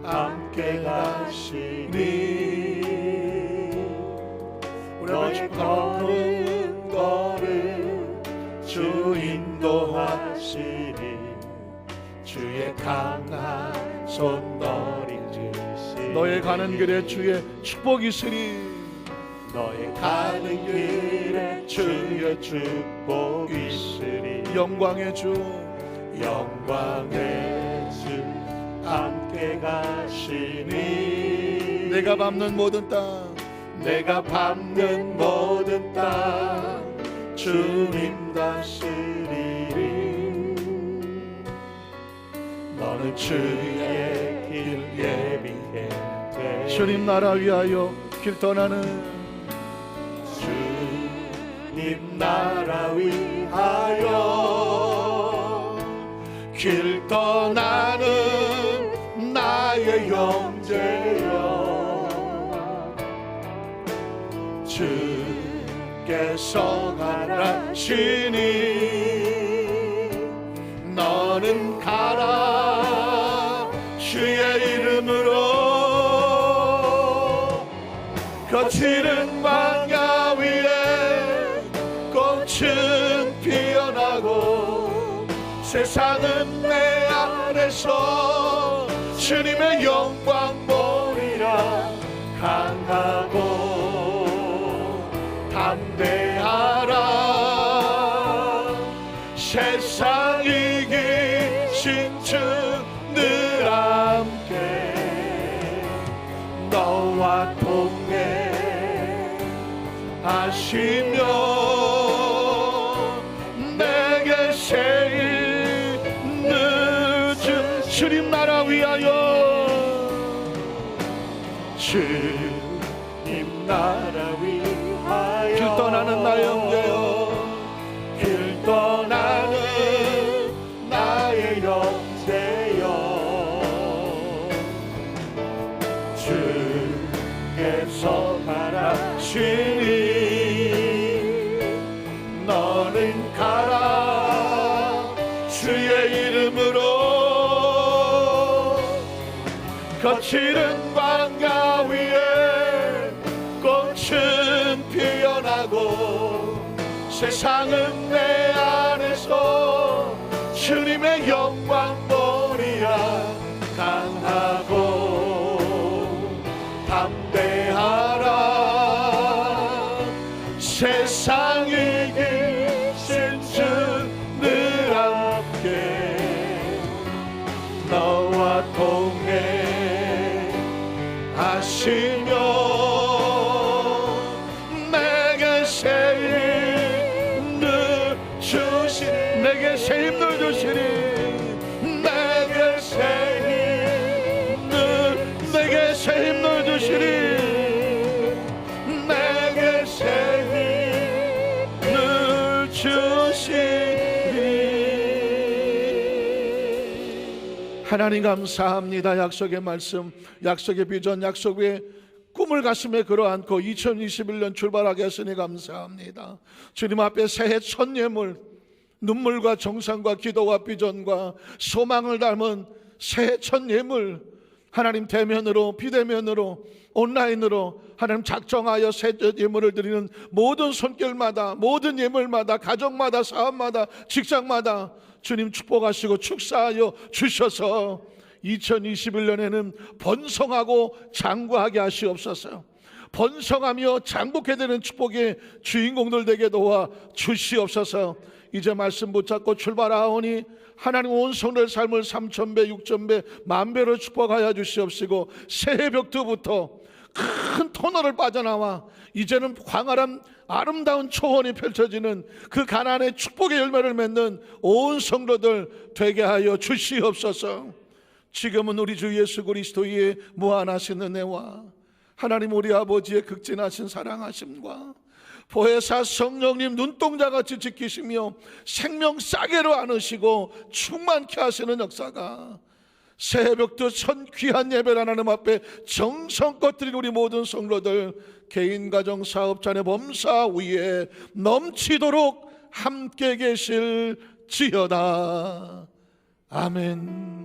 함께 가시니 너의 걸음 주 인도하시니 주의 강한 손 너리 주시니 너의 가는 길에 주의 축복이 있으리. 너의 가는 길에 주의 축복이 있으리. 영광의 주 함께 가시니 내가 밟는 모든 땅 주님 다스리리. 너는 주의 길 예비해 주님 나라 위하여 길 떠나는 주님 나라 위하여 길 떠나는 나의 형제여 주께 주께서 가라시니 너는 가라 주의 이름으로 거칠은 광야 위에 꽃은 피어나고 세상은 내 안에서 주님의 영광 보리라 강하고 담대하라 세상 이기신 주 늘 함께 너와 동행하시며 내게 새 있는 주님 나라 위하여 주님 나라 위하여 길 떠나는 나의 형제여 길 떠나는 나의 형제여 주께서 가라시니 너는 가라 주의 이름으로 거칠은 광야 위에 꽃은 피어나고 세상은 내 안에서 주님의 영광 보리라 강하고 담대하라 세상 이기신 주 늘 함께 너와 동행하시며 내게 새 힘을 주시니 내게 새 힘을 주시니 내게 새 힘을 주시니 내게 새 힘을 주시니 하나님 감사합니다. 약속의 말씀, 약속의 비전, 약속의 꿈을 가슴에 걸어안고 2021년 출발하게 하시니 감사합니다. 주님 앞에 새해 첫 예물 눈물과 정성과 기도와 비전과 소망을 담은 새해 첫 예물 하나님 대면으로 비대면으로 온라인으로 하나님 작정하여 새 예물을 드리는 모든 손길마다 모든 예물마다 가정마다 사업마다 직장마다 주님 축복하시고 축사하여 주셔서 2021년에는 번성하고 장구하게 하시옵소서. 번성하며 장복해 되는 축복의 주인공들 되게 도와 주시옵소서. 이제 말씀 붙잡고 출발하오니 하나님 온 성도의 삶을 3,000배 6,000배 만배로 축복하여 주시옵시고 새해 벽두부터 큰 터널을 빠져나와 이제는 광활한 아름다운 초원이 펼쳐지는 그 가나안의 축복의 열매를 맺는 온 성도들 되게 하여 주시옵소서. 지금은 우리 주 예수 그리스도의 무한하신 은혜와 하나님 우리 아버지의 극진하신 사랑하심과 보혜사 성령님 눈동자같이 지키시며 생명 싸게로 안으시고 충만케 하시는 역사가 새벽도 천 귀한 예배를 하나님 앞에 정성껏 드린 우리 모든 성도들 개인 가정 사업 자녀 범사 위에 넘치도록 함께 계실지어다. 아멘.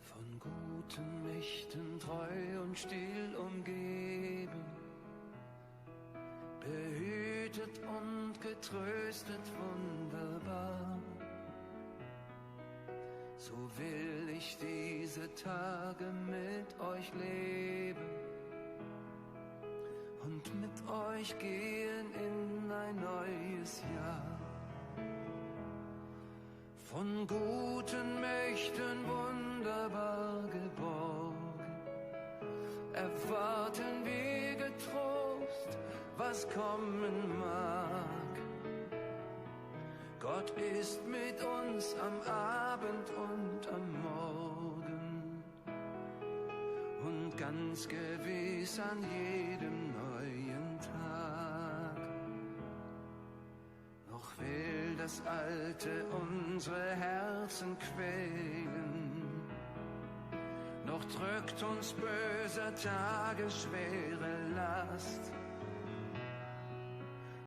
Von guten Mächten treu und still umgeben, behütet und getröstet wunderbar. So will ich diese Tage mit euch leben und mit mit euch gehen in ein neues Jahr. Von guten Mächten wunderbar geborgen, erwarten wir getrost, was kommen mag. Gott ist mit uns am Abend und am Morgen und ganz gewiss an jedem neuen Tag. Noch will das Alte unsere Herzen quälen, noch drückt uns böser Tage schwere Last.